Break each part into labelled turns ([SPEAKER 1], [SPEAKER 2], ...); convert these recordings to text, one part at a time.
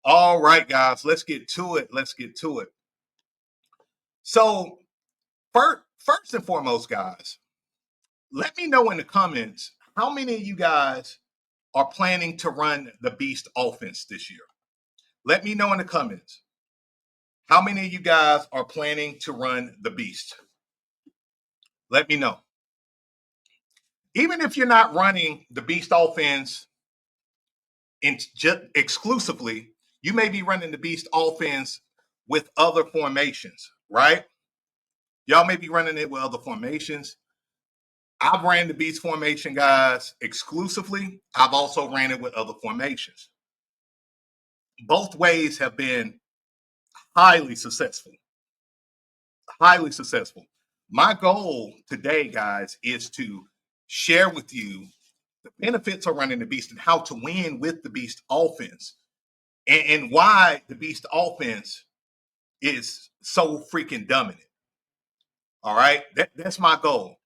[SPEAKER 1] All right, guys, let's get to it. Let's get to it. So, first and foremost, guys, let me know in the comments how many of you guys are planning to run the Beast offense this year. Let me know in the comments how many of you guys are planning to run the Beast. Let me know. Even if you're not running the Beast offense just exclusively, you may be running the Beast offense with other formations, right? Y'all may be running it with other formations. I've ran the Beast formation, guys, exclusively. I've also ran it with other formations. Both ways have been highly successful. Highly successful. My goal today, guys, is to share with you the benefits of running the Beast and how to win with the Beast offense and why the Beast offense is so freaking dominant. All right. That's my goal.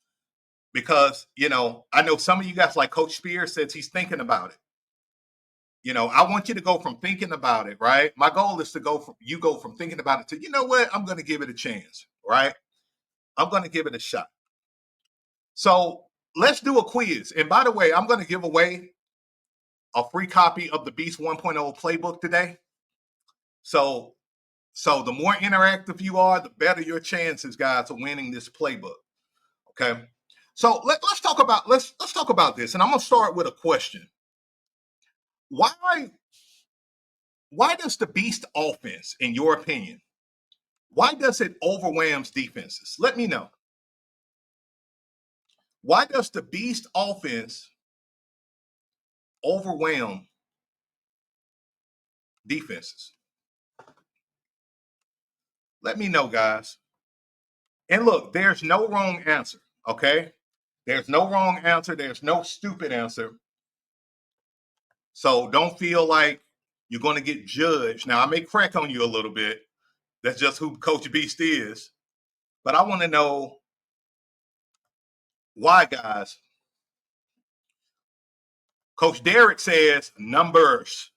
[SPEAKER 1] Because, I know some of you guys, like Coach Spears says, he's thinking about it. I want you to go from thinking about it, right? My goal is to go from thinking about it to, you know what? I'm going to give it a chance, right? I'm going to give it a shot. So let's do a quiz. And by the way, I'm going to give away a free copy of the Beast 1.0 playbook today. So the more interactive you are, the better your chances, guys, of winning this playbook. Okay. So let's talk about this. And I'm going to start with a question. Why does the Beast offense, in your opinion, why does it overwhelms defenses? Let me know. Why does the Beast offense overwhelm defenses? Let me know, guys. And look, there's no wrong answer, okay? There's no wrong answer. There's no stupid answer. So don't feel like you're going to get judged. Now, I may crack on you a little bit. That's just who Coach Beast is. But I want to know why, guys. Coach Derek says numbers.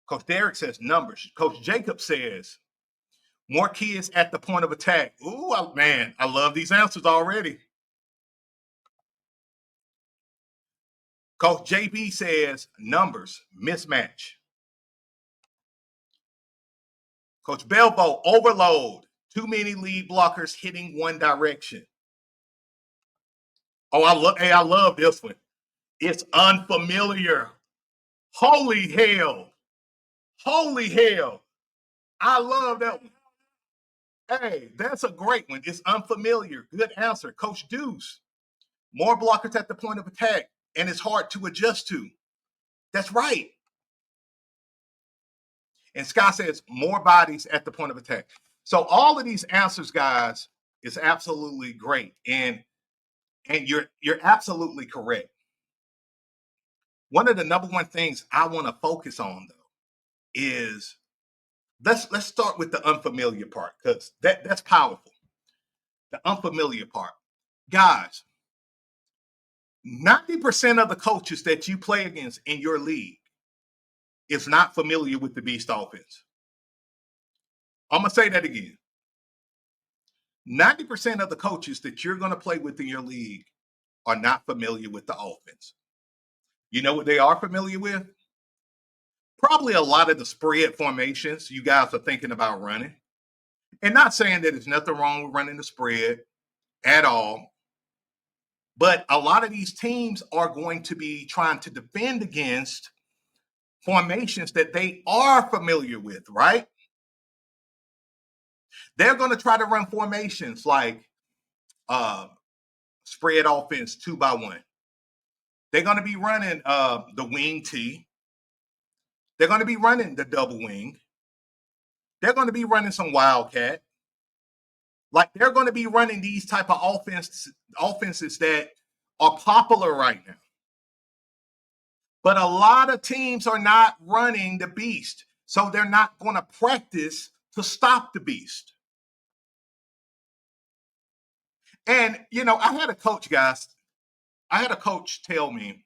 [SPEAKER 1] Coach Derek says numbers. Coach Jacob says more kids at the point of attack. Ooh, man, I love these answers already. Coach JB says numbers, mismatch. Coach Belvo, overload. Too many lead blockers hitting one direction. Oh, I love this one. It's unfamiliar. Holy hell. Holy hell. I love that one. Hey, that's a great one. It's unfamiliar. Good answer. Coach Deuce. More blockers at the point of attack, and it's hard to adjust to. That's right. And Scott says more bodies at the point of attack. So all of these answers, guys, is absolutely great. And you're absolutely correct. One of the number one things I want to focus on, though, is let's start with the unfamiliar part, because that's powerful. The unfamiliar part. Guys, 90% of the coaches that you play against in your league is not familiar with the Beast offense. I'm going to say that again. 90% of the coaches that you're going to play with in your league are not familiar with the offense. You know what they are familiar with? Probably a lot of the spread formations you guys are thinking about running. And not saying that there's nothing wrong with running the spread at all. But a lot of these teams are going to be trying to defend against formations that they are familiar with, right? They're going to try to run formations like spread offense 2-by-1. They're going to be running the wing T. They're going to be running the double wing. They're going to be running some wildcat. Like, they're going to be running these type of offenses that are popular right now. But a lot of teams are not running the Beast, so they're not going to practice to stop the Beast. And, I had a coach, guys. I had a coach tell me,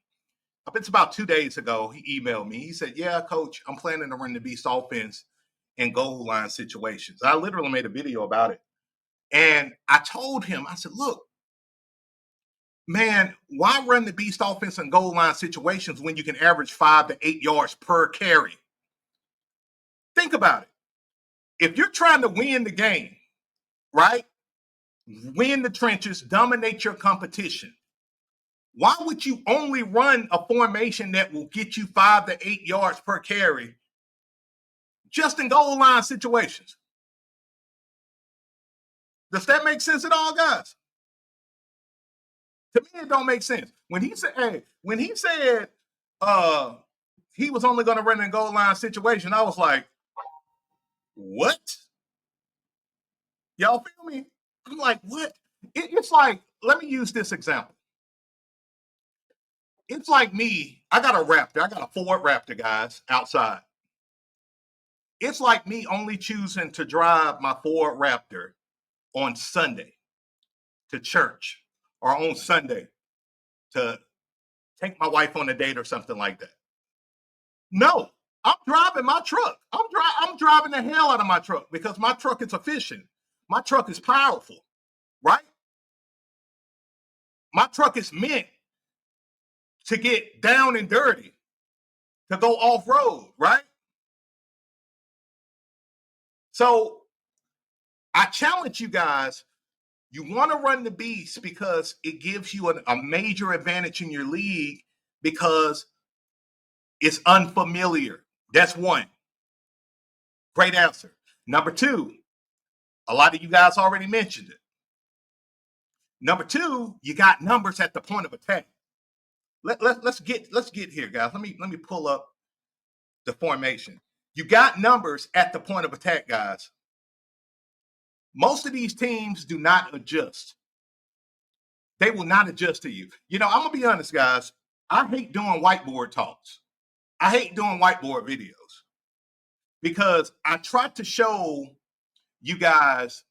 [SPEAKER 1] it's about 2 days ago, he emailed me. He said, "Yeah, coach, I'm planning to run the beast offense in goal line situations." I literally made a video about it. And I told him, I said, "Look, man, why run the beast offense in goal line situations when you can average 5 to 8 yards per carry?" Think about it. If you're trying to win the game, right? Win the trenches, dominate your competition. Why would you only run a formation that will get you 5 to 8 yards per carry just in goal line situations? Does that make sense at all, guys? To me, it don't make sense. When he said uh he was only going to run in goal line situation, I was like, what? Y'all feel me? I'm like, what? It's like, let me use this example. It's like me, I got a Raptor, I got a Ford Raptor, guys, outside. It's like me only choosing to drive my Ford Raptor on Sunday to church or on Sunday to take my wife on a date or something like that. No, I'm driving my truck. I'm driving the hell out of my truck because my truck is efficient. My truck is powerful, right? My truck is meant to get down and dirty, to go off road, right? So I challenge you guys. You want to run the beast because it gives you a major advantage in your league because it's unfamiliar. That's one. Great answer. Number two, a lot of you guys already mentioned it. Number two, you got numbers at the point of attack. Let's get here, guys. Let me pull up the formation. You got numbers at the point of attack, guys. Most of these teams do not adjust. They will not adjust to you. You know, I'm gonna be honest, guys. I hate doing whiteboard talks. I hate doing whiteboard videos because I try to show you guys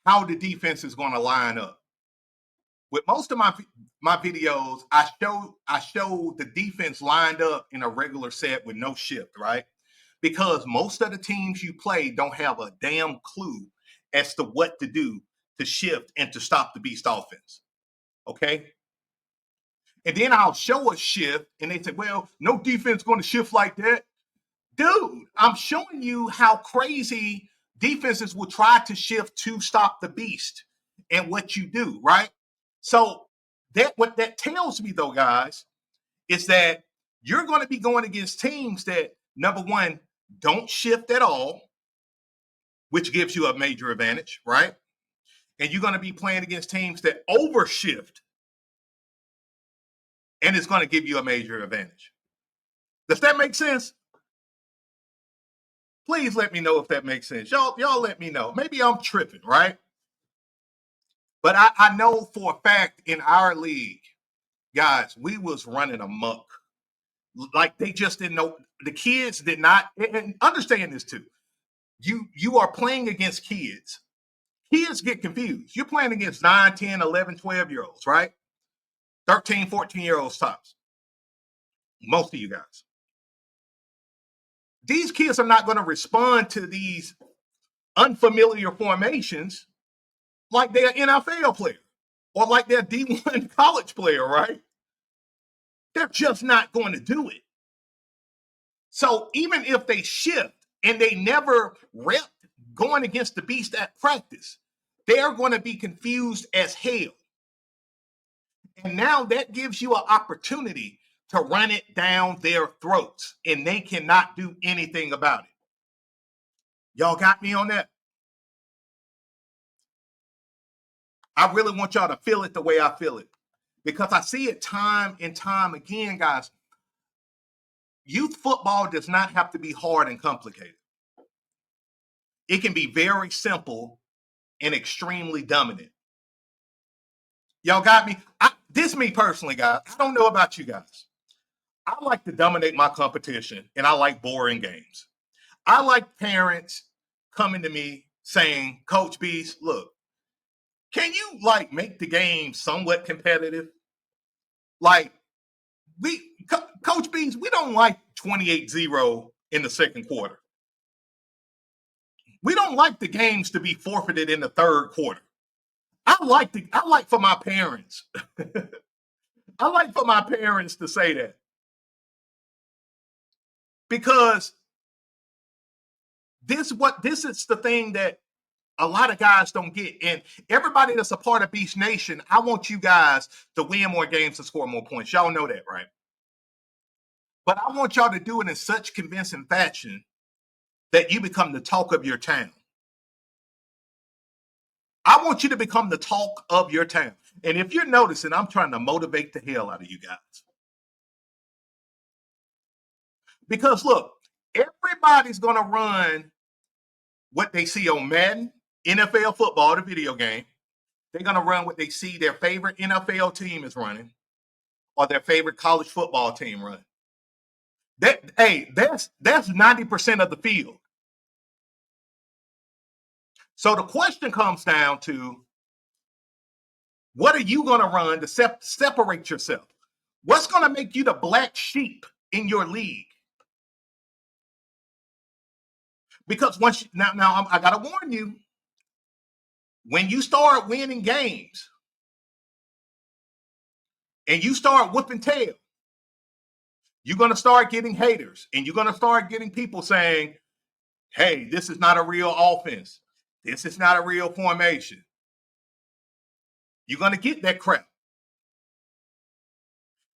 [SPEAKER 1] how the defense is going to line up. With most of my videos, I show the defense lined up in a regular set with no shift, right? Because most of the teams you play don't have a damn clue as to what to do to shift and to stop the beast offense. Okay. And then I'll show a shift and they say, well, no defense going to shift like that. Dude, I'm showing you how crazy defenses will try to shift to stop the beast and what you do, right? So that what that tells me though, guys, is that you're going to be going against teams that, number one, don't shift at all, which gives you a major advantage, right? And you're going to be playing against teams that overshift, and it's going to give you a major advantage. Does that make sense? Please let me know if that makes sense. Y'all let me know. Maybe I'm tripping, right? But I know for a fact in our league, guys, we was running amok. Like they just didn't know. The kids did not, and understand this too. You are playing against kids. Kids get confused. You're playing against 9, 10, 11, 12-year olds, right? 13, 14-year-olds tops. Most of you guys. These kids are not going to respond to these unfamiliar formations like they're an NFL player or like they're a D1 college player, right? They're just not going to do it. So even if they shift and they never rep going against the beast at practice, they're going to be confused as hell. And now that gives you an opportunity to run it down their throats, and they cannot do anything about it. Y'all got me on that? I really want y'all to feel it the way I feel it because I see it time and time again, guys. Youth football does not have to be hard and complicated. It can be very simple and extremely dominant. Y'all got me? This me personally, guys. I don't know about you guys. I like to dominate my competition and I like boring games. I like parents coming to me saying, Coach Beast, look, can you like make the game somewhat competitive? Like, Coach Beans, we don't like 28-0 in the second quarter. We don't like the games to be forfeited in the third quarter. I like for my parents. I like for my parents to say that. Because this is the thing that a lot of guys don't get. And everybody that's a part of Beast Nation, I want you guys to win more games and score more points. Y'all know that, right? But I want y'all to do it in such convincing fashion that you become the talk of your town. I want you to become the talk of your town. And if you're noticing, I'm trying to motivate the hell out of you guys. Because look, everybody's going to run what they see on Madden, NFL football, the video game. They're going to run what they see their favorite NFL team is running or their favorite college football team running. That's 90% of the field. So the question comes down to, what are you going to run to separate yourself? What's going to make you the black sheep in your league? Because now I got to warn you, when you start winning games and you start whooping tail, you're going to start getting haters, and you're going to start getting people saying, hey, this is not a real offense. This is not a real formation. You're going to get that crap.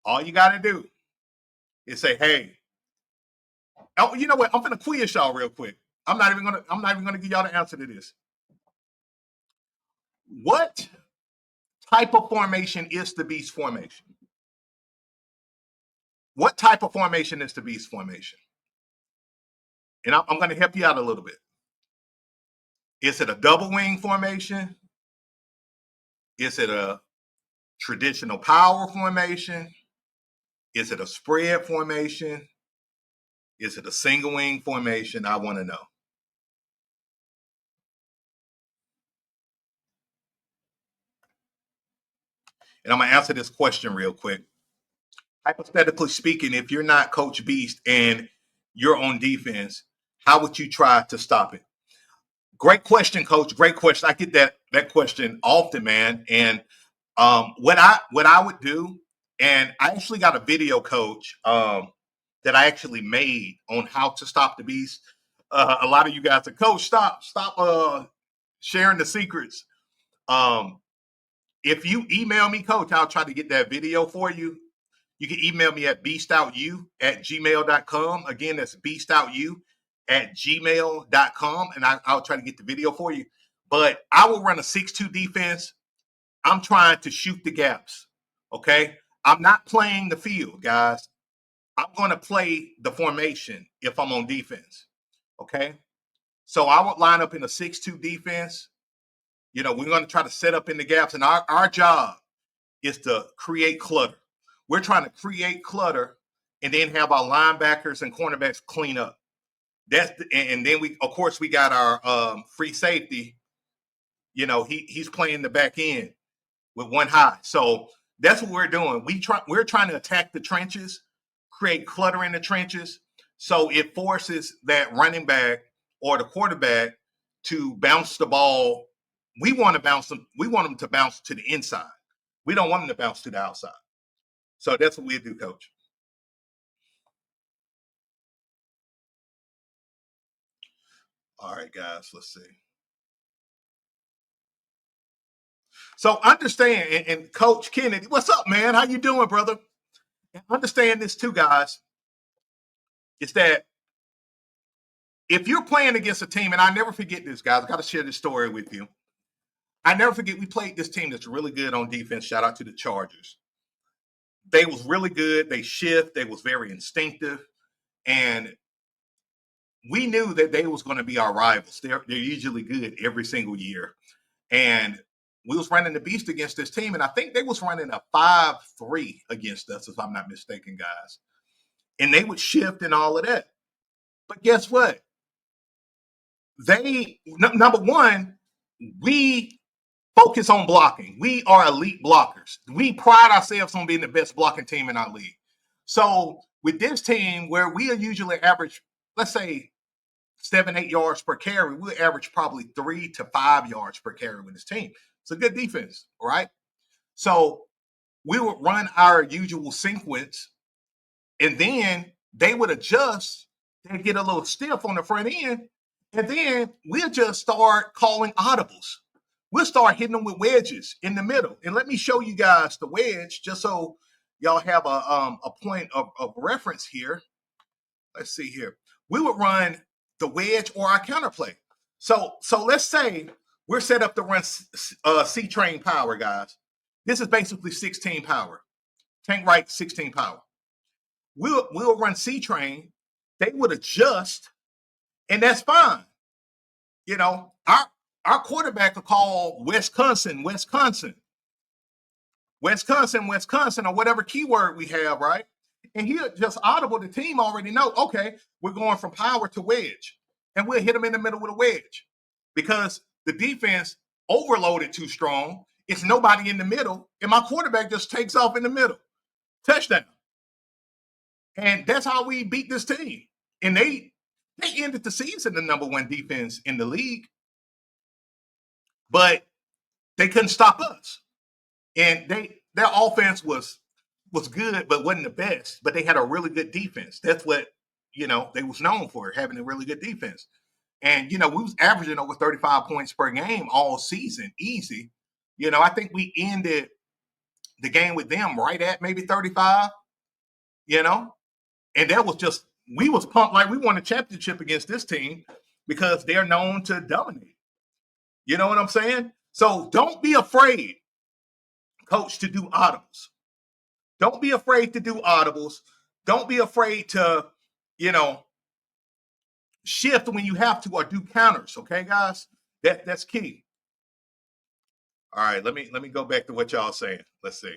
[SPEAKER 1] All you got to do is say, hey, oh, you know what? I'm going to quiz y'all real quick. I'm not even going to give y'all the answer to this. What type of formation is the Beast formation? What type of formation is the Beast formation? And I'm going to help you out a little bit. Is it a double wing formation? Is it a traditional power formation? Is it a spread formation? Is it a single wing formation? I want to know. And I'm going to answer this question real quick. Hypothetically speaking, if you're not Coach Beast and you're on defense, how would you try to stop it? Great question, Coach. Great question. I get that question often, man. And what I would do, and I actually got a video, Coach, that I actually made on how to stop the Beast. A lot of you guys are, Coach, stop sharing the secrets. If you email me, Coach, I'll try to get that video for you. You can email me at beastoutyou@gmail.com. Again, that's beastoutyou@gmail.com, and I'll try to get the video for you. But I will run a 6-2 defense. I'm trying to shoot the gaps, okay? I'm not playing the field, guys. I'm going to play the formation if I'm on defense, okay? So I would line up in a 6-2 defense. You know, we're going to try to set up in the gaps, and our job is to create clutter. We're trying to create clutter and then have our linebackers and cornerbacks clean up. And then we got our free safety. You know, he's playing the back end with one high. So that's what we're doing. We're trying to attack the trenches, create clutter in the trenches, so it forces that running back or the quarterback to bounce the ball. We want them to bounce to the inside. We don't want them to bounce to the outside. So that's what we do, Coach. All right, guys, let's see. So understand, and Coach Kennedy, what's up, man? How you doing, brother? And understand this too, guys. Is that if you're playing against a team, and I never forget this, guys, I got to share this story with you. I never forget we played this team that's really good on defense. Shout out to the Chargers. They was really good. They shift. They was very instinctive. And we knew that they was going to be our rivals. They're usually good every single year. And we was running the beast against this team. And I think they was running a 5-3 against us, if I'm not mistaken, guys. And they would shift and all of that. But guess what? Number one, we focus on blocking. We are elite blockers. We pride ourselves on being the best blocking team in our league. So with this team, where we are usually average, let's say 7-8 yards per carry, we'll average probably 3 to 5 yards per carry with this team. It's a good defense, right? So we would run our usual sequence, and then they would adjust. They'd get a little stiff on the front end, and then we'll just start calling audibles. We'll start hitting them with wedges in the middle. And let me show you guys the wedge, just so y'all have a point of reference here. Let's see here. We would run the wedge or our counterplay. So let's say we're set up to run C train power, guys. This is basically 16 power. Tank right, 16 power. We'll run C train. They would adjust, and that's fine. You know, our quarterback will call Wisconsin, or whatever keyword we have, right? And he'll just audible the team already know, okay, we're going from power to wedge. And we'll hit them in the middle with a wedge. Because the defense overloaded too strong. It's nobody in the middle. And my quarterback just takes off in the middle. Touchdown. And that's how we beat this team. And they ended the season the #1 defense in the league. But they couldn't stop us. And their offense was good, but wasn't the best. But they had a really good defense. That's what they was known for, having a really good defense. And we was averaging over 35 points per game all season, easy. I think we ended the game with them right at maybe 35. And that was just, we was pumped like we won a championship against this team because they're known to dominate. You know what I'm saying? So don't be afraid, coach, to do audibles. Don't be afraid to do audibles. Don't be afraid to, shift when you have to or do counters. Okay, guys? That's key. All right, let me go back to what y'all saying. Let's see.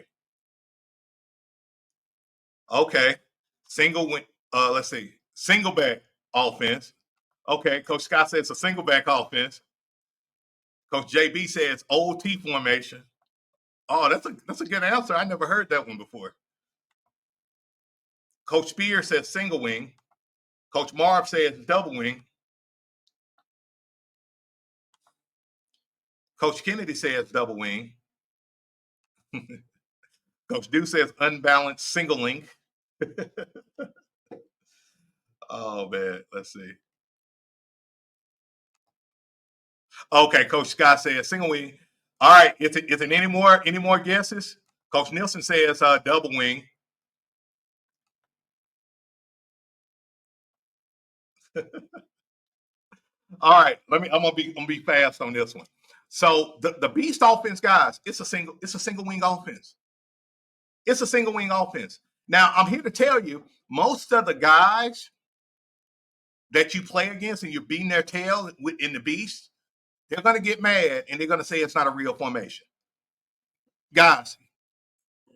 [SPEAKER 1] Okay. Single wing, let's see. Single back offense. Okay, Coach Scott says it's a single back offense. Coach JB says old T formation. Oh, that's a good answer. I never heard that one before. Coach Spear says single wing. Coach Marv says double wing. Coach Kennedy says double wing. Coach Dew says unbalanced single link. Oh man, let's see. Okay, Coach Scott says single wing. All right, is it any more guesses? Coach Nielsen says double wing. All right, I'm gonna be fast on this one. So the beast offense, guys, it's a single wing offense. It's a single wing offense. Now I'm here to tell you, most of the guys that you play against and you're beating their tail in the beast, they're gonna get mad and they're gonna say it's not a real formation. Guys,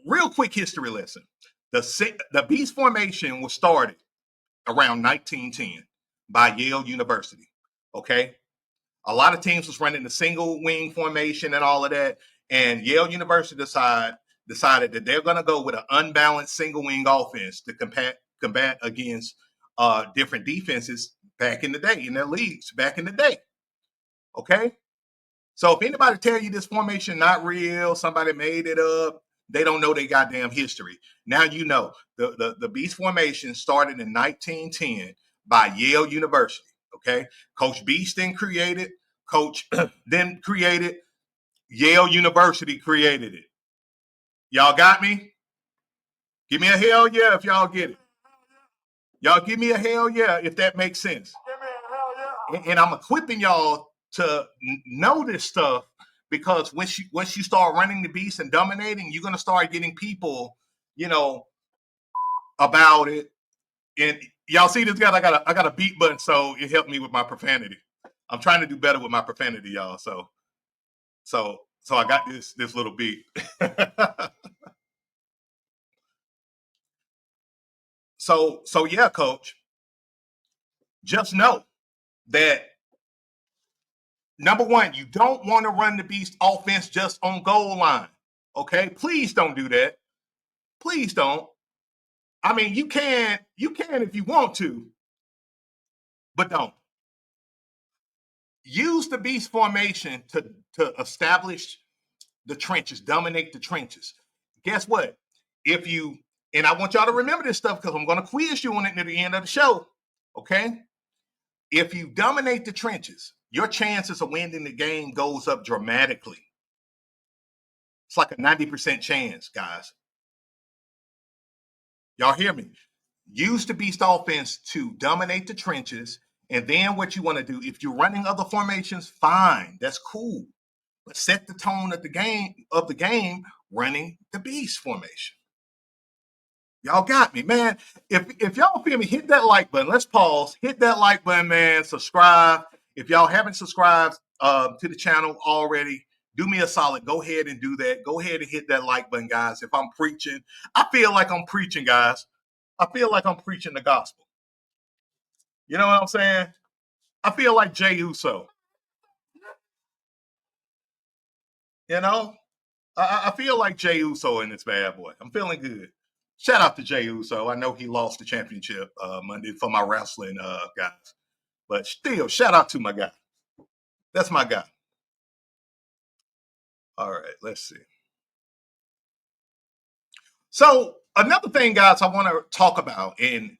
[SPEAKER 1] real quick history lesson. The beast formation was started around 1910 by Yale University. Okay, a lot of teams was running the single wing formation and all of that, and Yale University decided that they're going to go with an unbalanced single wing offense to combat against different defenses back in the day in their leagues back in the day. Okay, so if anybody tell you this formation not real, somebody made it up, they don't know their goddamn history. Now you know the beast formation started in 1910 by Yale University. Okay, Coach Beast then created. Coach then created. Yale University created it. Y'all got me? Give me a hell yeah if y'all get it. Y'all give me a hell yeah if that makes sense. And I'm equipping y'all to know this stuff because once you start running the beast and dominating, you're gonna start getting people, about it. And y'all see this guy? I got a beat button, so it helped me with my profanity. I'm trying to do better with my profanity, y'all. So I got this little beat. So yeah, coach. Just know that number one, you don't want to run the beast offense just on goal line. Okay, please don't do that. Please don't. I mean, you can if you want to, but don't. Use the beast formation to establish the trenches, dominate the trenches. Guess what? If you, and I want y'all to remember this stuff because I'm going to quiz you on it near the end of the show. Okay? If you dominate the trenches, your chances of winning the game goes up dramatically. It's like a 90% chance, guys. Y'all hear me? Use the beast offense to dominate the trenches. And then what you want to do, if you're running other formations, fine. That's cool. But set the tone of the game running the beast formation. Y'all got me, man. If y'all feel me, hit that like button. Let's pause. Hit that like button, man. Subscribe. If y'all haven't subscribed to the channel already, do me a solid. Go ahead and do that. Go ahead and hit that like button, guys. If I'm preaching, I feel like I'm preaching, guys. I feel like I'm preaching the gospel. You know what I'm saying? I feel like Jay Uso. You know, I feel like Jay Uso in this bad boy. I'm feeling good. Shout out to Jay Uso. I know he lost the championship Monday for my wrestling guys, but still, shout out to my guy. That's my guy. All right, let's see. So another thing, guys, I want to talk about, and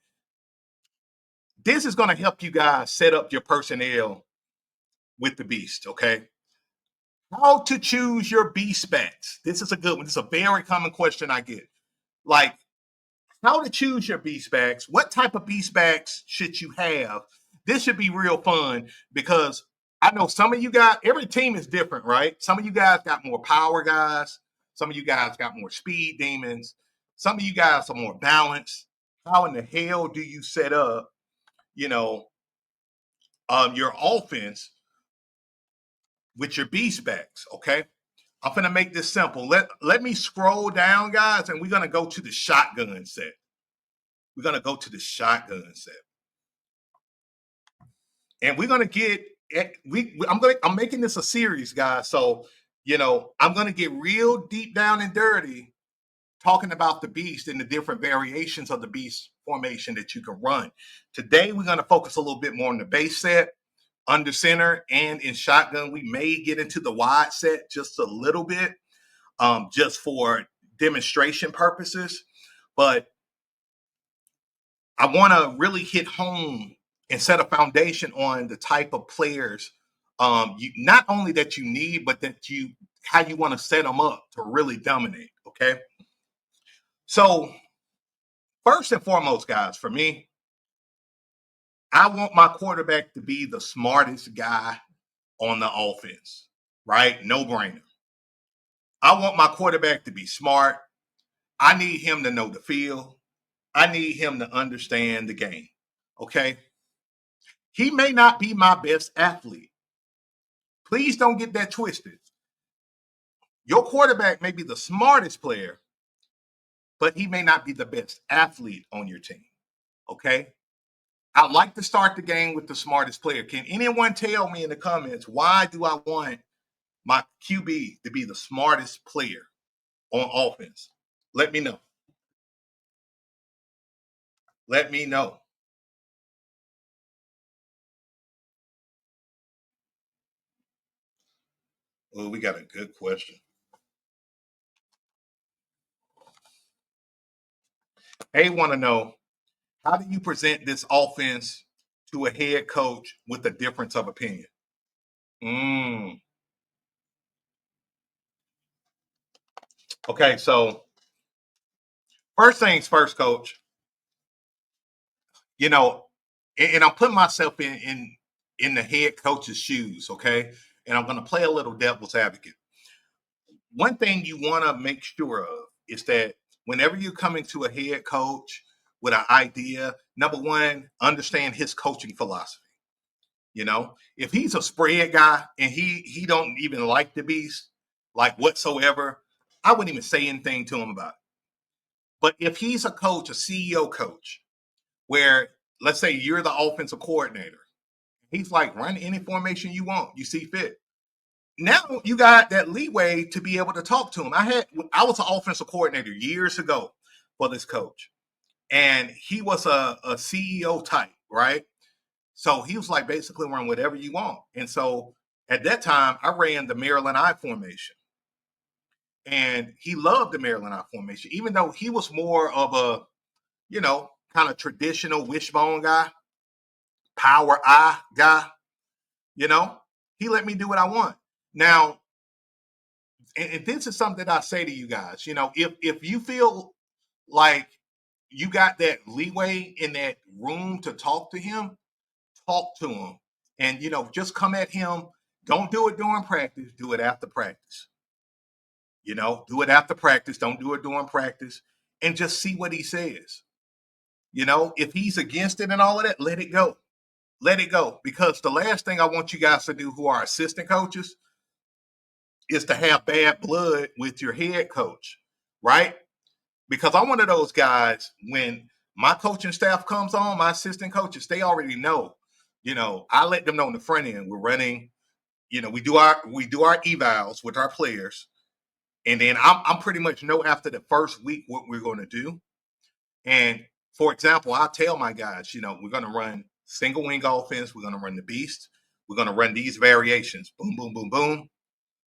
[SPEAKER 1] this is going to help you guys set up your personnel with the beast. Okay, how to choose your beast bats. This is a good one. This is a very common question I get. Like, how to choose your beast backs, what type of beast backs should you have? This should be real fun because I know some of you guys, every team is different, right? Some of you guys got more power guys, some of you guys got more speed demons, some of you guys are more balanced. How in the hell do you set up, you know, your offense with your beast backs? Okay. I'm gonna make this simple. Let me scroll down, guys, and we're gonna go to the shotgun set. We're gonna go to the shotgun set. And we're gonna get I'm making this a series, guys. So I'm gonna get real deep down and dirty talking about the beast and the different variations of the beast formation that you can run. Today we're gonna focus a little bit more on the base set, under center, and in shotgun. We may get into the wide set just a little bit, just for demonstration purposes. But I want to really hit home and set a foundation on the type of players, not only that you need, but that how you want to set them up to really dominate. Okay. So first and foremost, guys, for me, I want my quarterback to be the smartest guy on the offense, right? No brainer. I want my quarterback to be smart. I need him to know the field. I need him to understand the game. Okay. He may not be my best athlete. Please don't get that twisted. Your quarterback may be the smartest player, but he may not be the best athlete on your team. Okay. I'd like to start the game with the smartest player. Can anyone tell me in the comments why do I want my QB to be the smartest player on offense? Let me know. Let me know. Well, we got a good question. They want to know, how do you present this offense to a head coach with a difference of opinion? Mm. Okay, so first things first, coach. You know, and I'm putting myself in the head coach's shoes, okay? And I'm going to play a little devil's advocate. One thing you want to make sure of is that whenever you're coming to a head coach with an idea, number one, understand his coaching philosophy. If he's a spread guy and he don't even like the beast, like whatsoever, I wouldn't even say anything to him about it. But if he's a coach, a CEO coach, where let's say you're the offensive coordinator, he's like, run any formation you want, you see fit. Now you got that leeway to be able to talk to him. I was an offensive coordinator years ago for this coach. And he was a CEO type, right? So he was like, basically run whatever you want. And so at that time, I ran the Maryland I formation. And he loved the Maryland I formation, even though he was more of a, kind of traditional wishbone guy, power I guy, you know. He let me do what I want. Now, and this is something that I say to you guys, if you feel like you got that leeway in that room to talk to him, talk to him. And just come at him. Don't do it during practice, do it after practice. Do it after practice, don't do it during practice, and just see what he says. If he's against it and all of that, let it go. Let it go. Because the last thing I want you guys to do who are assistant coaches is to have bad blood with your head coach, right? Because I'm one of those guys, when my coaching staff comes on, my assistant coaches, they already know. I let them know in the front end. We're running, we do our evals with our players. And then I'm pretty much know after the first week what we're going to do. And for example, I'll tell my guys, we're going to run single wing offense. We're going to run the beast. We're going to run these variations. Boom, boom, boom, boom.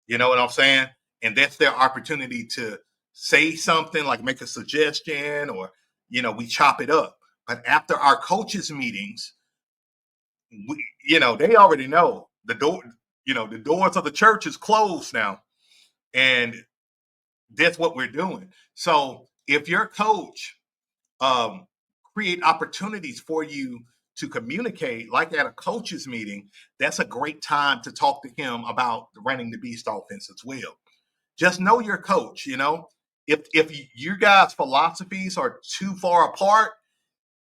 [SPEAKER 1] You know what I'm saying? And that's their opportunity to say something, like make a suggestion, or, we chop it up. But after our coaches meetings, they already know the door, the doors of the church is closed now. And that's what we're doing. So if your coach create opportunities for you to communicate, like at a coaches meeting, that's a great time to talk to him about running the beast offense as well. Just know your coach. If you guys' philosophies are too far apart,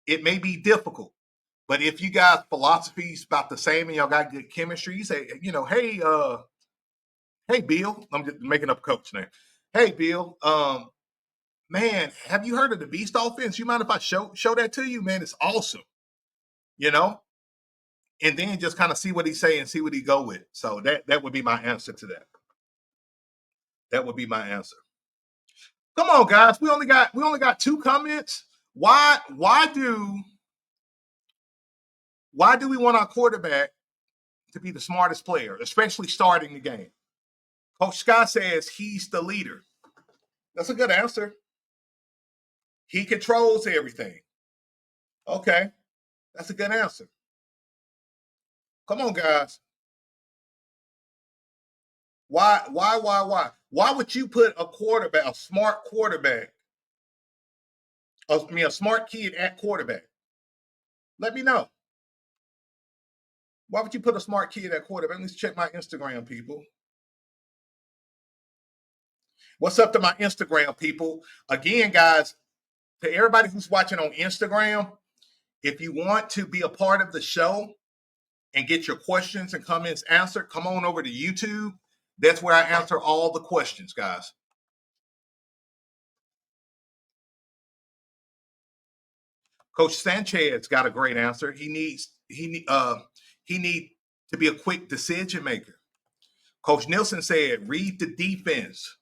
[SPEAKER 1] it may be difficult. But if you guys' philosophies about the same and y'all got good chemistry, you say, hey Bill, I'm just making up coach name. Hey Bill, man, have you heard of the beast offense? You mind if I show that to you? Man, it's awesome. And then just kind of see what he say and see what he go with. So that would be my answer to that. That would be my answer. Come on, guys. We only got 2 comments. Why do we want our quarterback to be the smartest player, especially starting the game? Coach Scott says he's the leader. That's a good answer. He controls everything. Okay, that's a good answer. Come on, guys. Why would you put a smart quarterback, a smart kid at quarterback? Let me know. Why would you put a smart kid at quarterback? Let's check my Instagram, people. What's up to my Instagram people? Again, guys, to everybody who's watching on Instagram, if you want to be a part of the show and get your questions and comments answered, come on over to YouTube. That's where I answer all the questions, guys. Coach Sanchez got a great answer. He needs to be a quick decision maker. Coach Nielsen said, read the defense.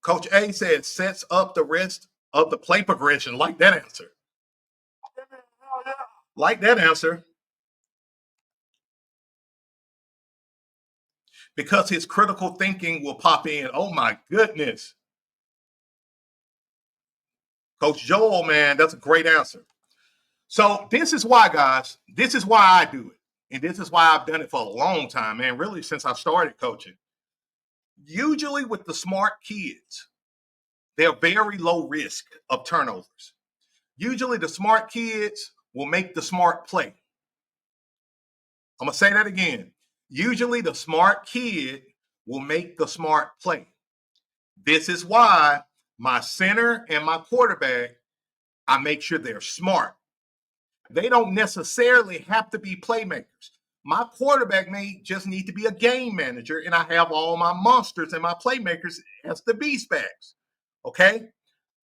[SPEAKER 1] Coach A said, sets up the rest of the play progression. Like that answer. Like that answer. Because his critical thinking will pop in. Oh my goodness. Coach Joel, man, that's a great answer. So this is why, guys, this is why I do it. And this is why I've done it for a long time, man, really since I started coaching. Usually with the smart kids, they're very low risk of turnovers. Usually the smart kids will make the smart play. I'm going to say that again. Usually the smart kid will make the smart play. This is why my center and my quarterback, I make sure they're smart. They don't necessarily have to be playmakers. My quarterback may just need to be a game manager, and I have all my monsters and my playmakers as the beast backs. Okay?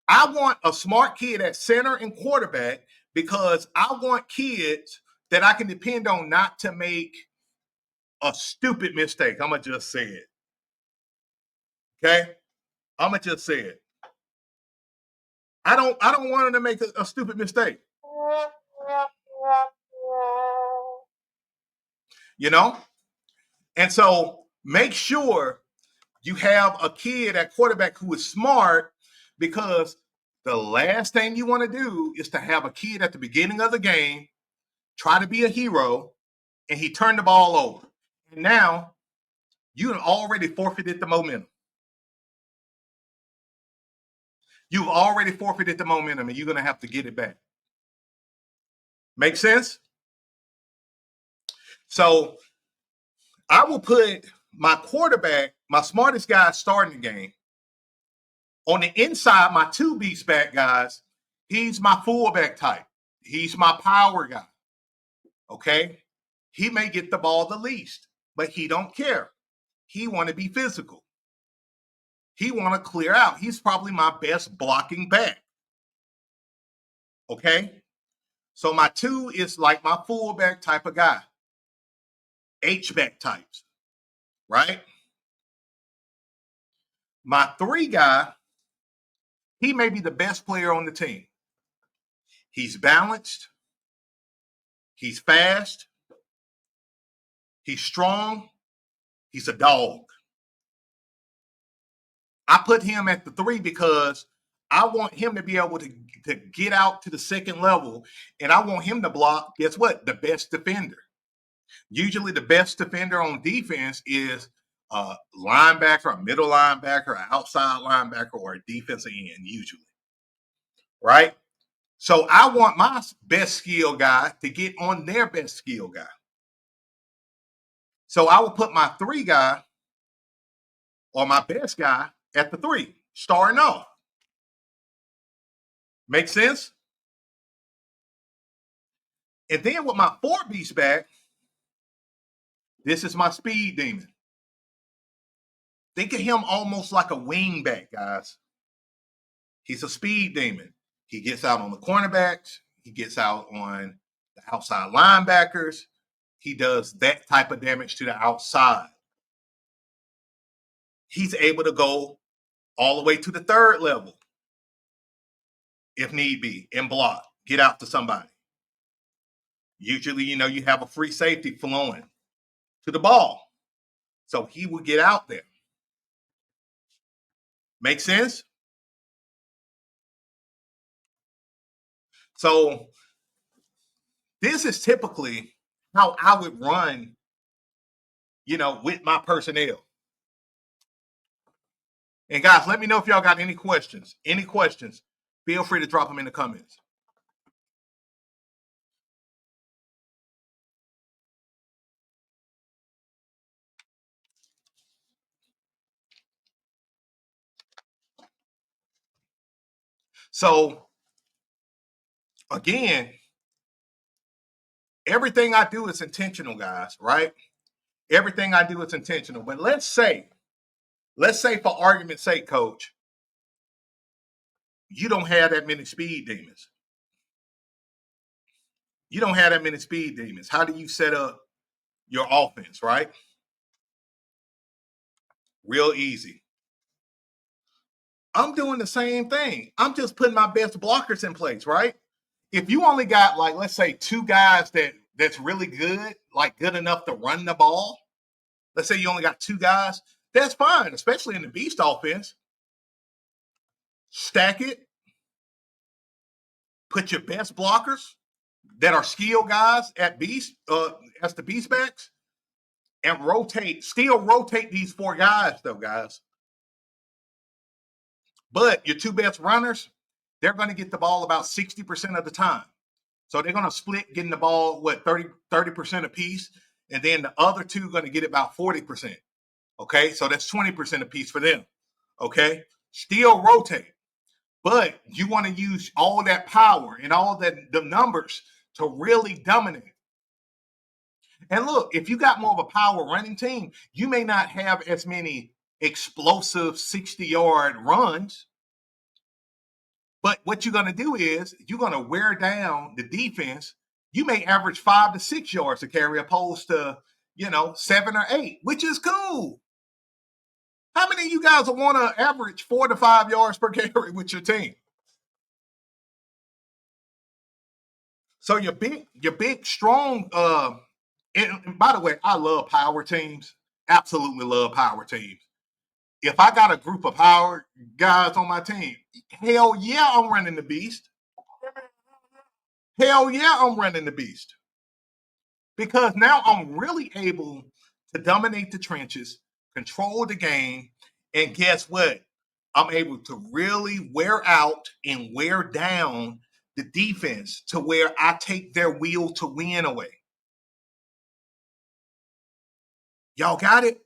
[SPEAKER 1] I want a smart kid at center and quarterback because I want kids that I can depend on not to make a stupid mistake. I'm going to just say it. Okay? I'm gonna just say it. I don't want him to make a stupid mistake. You know? And so make sure you have a kid at quarterback who is smart, because the last thing you want to do is to have a kid at the beginning of the game try to be a hero and he turned the ball over. And now you have already forfeited the momentum. You've already forfeited the momentum and you're going to have to get it back. Make sense? So I will put my quarterback, my smartest guy starting the game. On the inside, my two beast back guys, he's my fullback type. He's my power guy. Okay? He may get the ball the least, but he don't care. He want to be physical. He want to clear out. He's probably my best blocking back. Okay? So my two is like my fullback type of guy. H-back types. Right? My three guy, he may be the best player on the team. He's balanced. He's fast. He's strong. He's a dog. I put him at the three because I want him to be able to get out to the second level, and I want him to block, guess what? The best defender. Usually the best defender on defense is a linebacker, a middle linebacker, an outside linebacker, or a defensive end, usually. Right? So I want my best skill guy to get on their best skill guy. So I will put my three guy or my best guy at the three, starting off. Make sense? And then with my four beast back, this is my speed demon. Think of him almost like a wing back, guys. He's a speed demon. He gets out on the cornerbacks. He gets out on the outside linebackers. He does that type of damage to the outside. He's able to go all the way to the third level if need be and block, get out to somebody. Usually, you have a free safety flowing to the ball. So he will get out there. Make sense? So this is typically how I would run, with my personnel. And guys, let me know if y'all got any questions. Any questions, feel free to drop them in the comments. So again, everything I do is intentional, guys, right? Everything I do is intentional. But let's say for argument's sake, coach, you don't have that many speed demons. You don't have that many speed demons. How do you set up your offense, right? Real easy. I'm doing the same thing. I'm just putting my best blockers in place, right? If you only got, like, let's say two guys that's really good, like good enough to run the ball, let's say you only got two guys, that's fine, especially in the beast offense. Stack it. Put your best blockers that are skill guys at beast, as the beast backs, and still rotate these four guys, though, guys. But your two best runners, they're going to get the ball about 60% of the time. So they're going to split getting the ball, 30% apiece. And then the other two are going to get about 40%. Okay, so that's 20% apiece for them. Okay, still rotate. But you want to use all that power and all the numbers to really dominate. And look, if you got more of a power running team, you may not have as many explosive 60-yard runs. But what you're going to do is you're going to wear down the defense. You may average 5 to 6 yards to carry opposed to, 7 or 8, which is cool. How many of you guys want to average 4 to 5 yards per carry with your team? So your big, strong. And by the way, I love power teams. Absolutely love power teams. If I got a group of power guys on my team, hell yeah, I'm running the beast. Hell yeah, I'm running the beast. Because now I'm really able to dominate the trenches, control the game, and guess what? I'm able to really wear out and wear down the defense to where I take their will to win away. Y'all got it?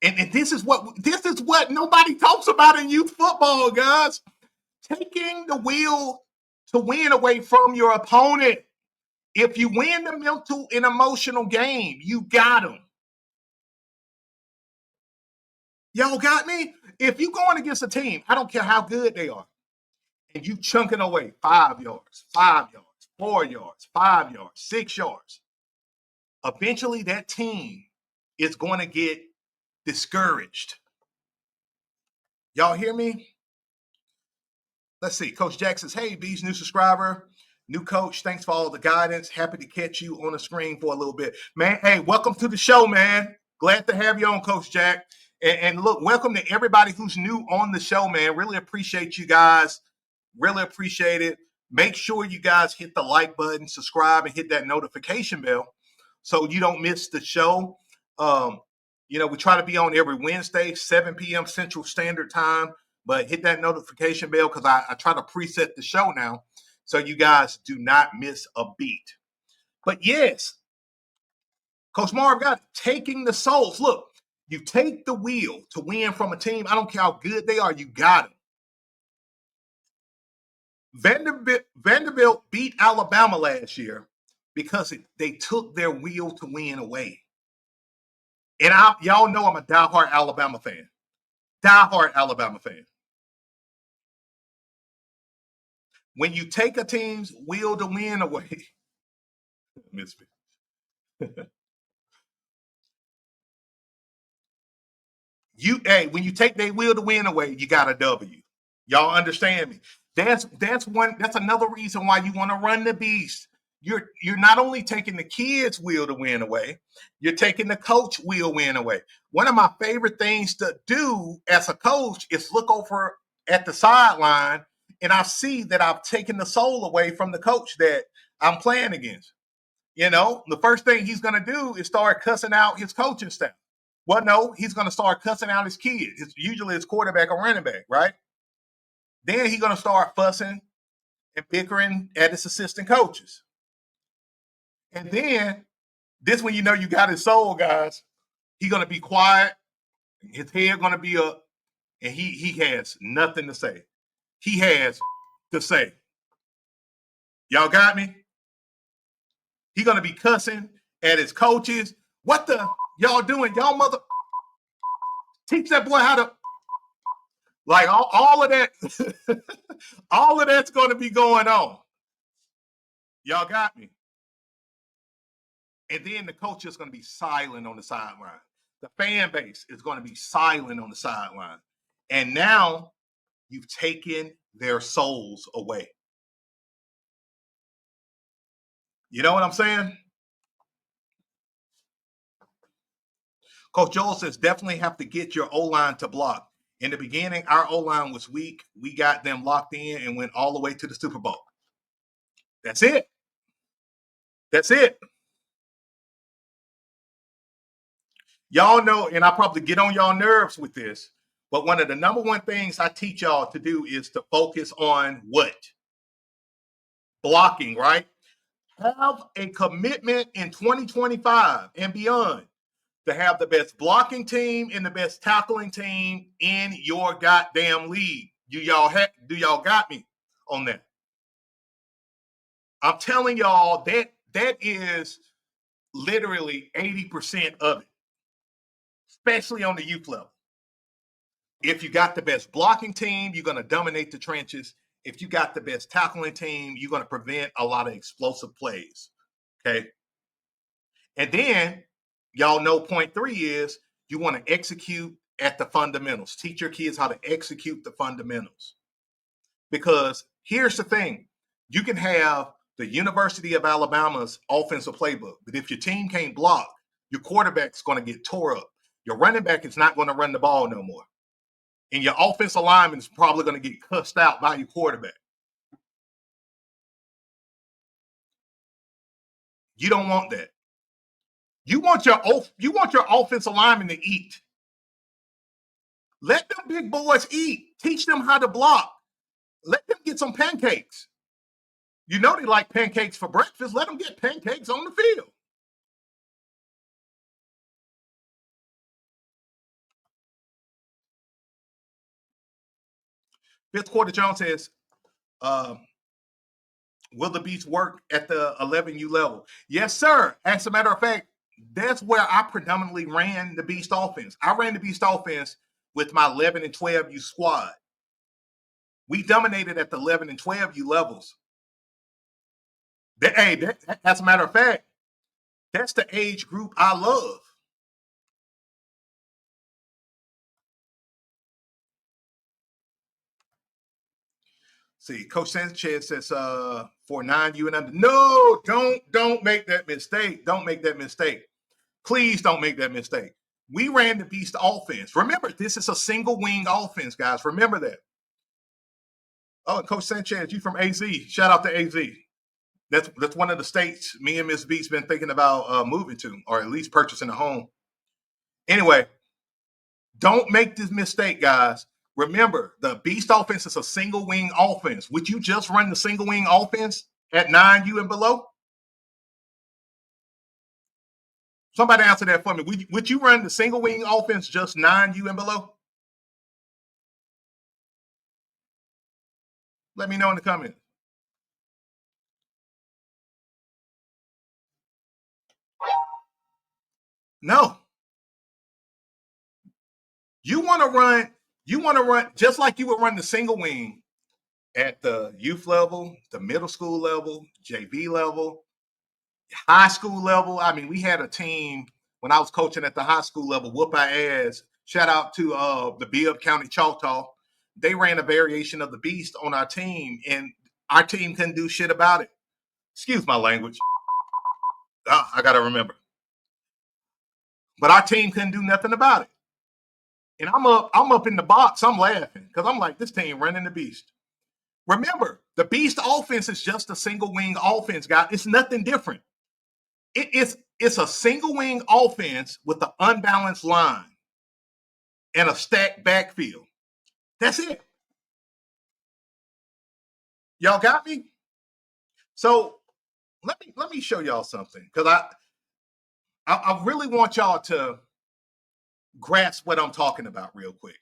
[SPEAKER 1] And this is what nobody talks about in youth football, guys. Taking the will to win away from your opponent. If you win the mental and emotional game, you got them. Y'all got me? If you going against a team, I don't care how good they are, and you chunking away 5 yards, 4 yards, 5 yards, 6 yards, eventually that team is going to get discouraged. Y'all hear me? Let's see. Coach Jack says, hey, B's new subscriber, new coach. Thanks for all the guidance. Happy to catch you on the screen for a little bit. Man, hey, welcome to the show, man. Glad to have you on, Coach Jack. And look, welcome to everybody who's new on the show, man. Really appreciate you guys. Really appreciate it. Make sure you guys hit the like button, subscribe, and hit that notification bell so you don't miss the show. We try to be on every Wednesday, 7 p.m. Central Standard Time. But hit that notification bell because I try to preset the show now so you guys do not miss a beat. But yes, Coach Marv got taking the souls. Look, you take the wheel to win from a team. I don't care how good they are. You got them. Vanderbilt beat Alabama last year because they took their wheel to win away. And y'all know I'm a diehard Alabama fan. Diehard Alabama fan. When you take a team's will to win away, miss me. When you take their will to win away, you got a W. Y'all understand me? That's another reason why you want to run the beast. You're not only taking the kids' will to win away, you're taking the coach will win away. One of my favorite things to do as a coach is look over at the sideline and I see that I've taken the soul away from the coach that I'm playing against. The first thing he's going to do is start cussing out his coaching staff. Well, no, he's going to start cussing out his kid. Usually it's quarterback or running back, right? Then he's going to start fussing and bickering at his assistant coaches. And then this when you know you got his soul, guys. He's going to be quiet. His head going to be up. And he has nothing to say. He has to say. Y'all got me? He's going to be cussing at his coaches. What the y'all doing? Y'all mother... Teach that boy how to... Like all of that, all of that's going to be going on. Y'all got me. And then the coach is going to be silent on the sideline. The fan base is going to be silent on the sideline. And now you've taken their souls away. You know what I'm saying? Coach Joel says definitely have to get your O-line to block. In the beginning, our O-line was weak. We got them locked in and went all the way to the Super Bowl. That's it. That's it. Y'all know, and I probably get on y'all nerves with this, but one of the number one things I teach y'all to do is to focus on what? Blocking, right? Have a commitment in 2025 and beyond to have the best blocking team and the best tackling team in your goddamn league. Do y'all got me on that? I'm telling y'all that is literally 80% of it, especially on the youth level. If you got the best blocking team, you're going to dominate the trenches. If you got the best tackling team, you're going to prevent a lot of explosive plays. Okay. And then y'all know point 3 is You want to execute at the fundamentals. Teach your kids how to execute the fundamentals. Because here's the thing, you can have the University of Alabama's offensive playbook, but if your team can't block, your quarterback's going to get tore up. Your running back is not going to run the ball no more. And your offensive lineman is probably going to get cussed out by your quarterback. You don't want that. You want your offensive lineman to eat. Let them big boys eat. Teach them how to block. Let them get some pancakes. You know they like pancakes for breakfast. Let them get pancakes on the field. Fifth quarter, Jones says, uh, will the Beast work at the 11U level? Yes, sir. As a matter of fact, that's where I predominantly ran the Beast offense. I ran the Beast offense with my 11 and 12U squad. We dominated at the 11 and 12U levels. As a matter of fact, that's the age group I love. See, Coach Sanchez says for 9U and under. No, don't make that mistake. Don't make that mistake. Please don't make that mistake. We ran the Beast offense. Remember, this is a single wing offense, guys. Remember that. Oh, and Coach Sanchez, you from AZ. Shout out to AZ. That's one of the states me and Miss Beast been thinking about moving to, or at least purchasing a home. Anyway, don't make this mistake, guys. Remember, the Beast offense is a single wing offense. Would you just run the single wing offense at 9U and below? Somebody answer that for me. Would you run the single wing offense just 9U and below? Let me know in the comments. No. You want to run just like you would run the single wing at the youth level, the middle school level, JV level, high school level. I mean, we had a team when I was coaching at the high school level, whoop our ass. Shout out to the Bibb County Choctaw. They ran a variation of the Beast on our team, and our team couldn't do shit about it. Excuse my language. I got to remember. But our team couldn't do nothing about it. And I'm up in the box. I'm laughing because I'm like, this team running the Beast. Remember, the Beast offense is just a single wing offense, guys. It's nothing different. It's a single wing offense with an unbalanced line and a stacked backfield. That's it. Y'all got me? So let me show y'all something because I really want y'all to grasp what I'm talking about real quick.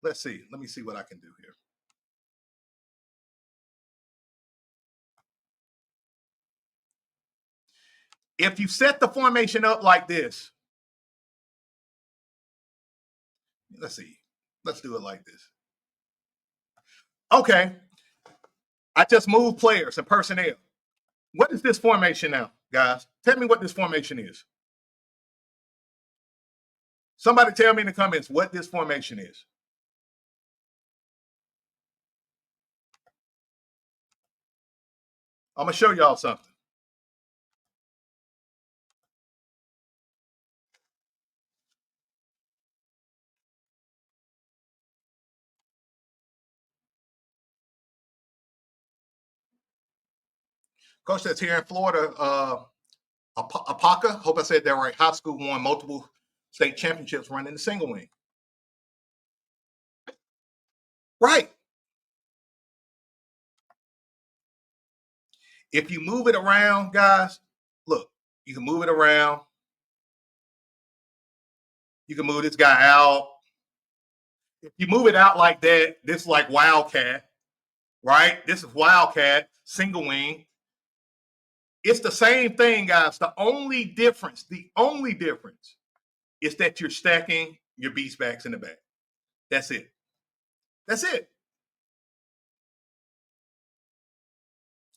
[SPEAKER 1] Let's see. Let me see what I can do here. If you set the formation up like this, let's see. Let's do it like this. Okay. I just moved players and personnel. What is this formation now, guys? Tell me what this formation is. Somebody tell me in the comments what this formation is. I'm going to show y'all something. Coach that's here in Florida, Apaka, hope I said that right, high school won multiple state championships running the single wing. Right. If you move it around, guys, look, you can move it around. You can move this guy out. If you move it out like that, this is like Wildcat, right? This is Wildcat, single wing. It's the same thing, guys. The only difference is that you're stacking your beast backs in the back. That's it. That's it.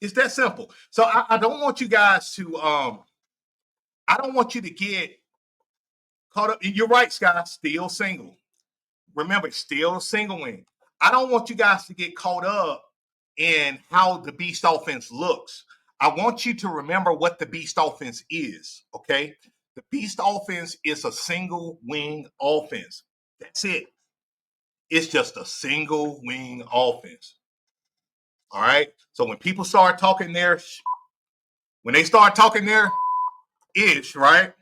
[SPEAKER 1] It's that simple. So I don't want you guys to I don't want you to get Caught up. You're right, Sky. Still single. Remember, still single wing. I don't want you guys to get caught up in how the beast offense looks. I want you to remember what the beast offense is. Okay. The beast offense is a single wing offense. That's it. It's just a single wing offense. All right. So when people start talking when they start talking their ish, right?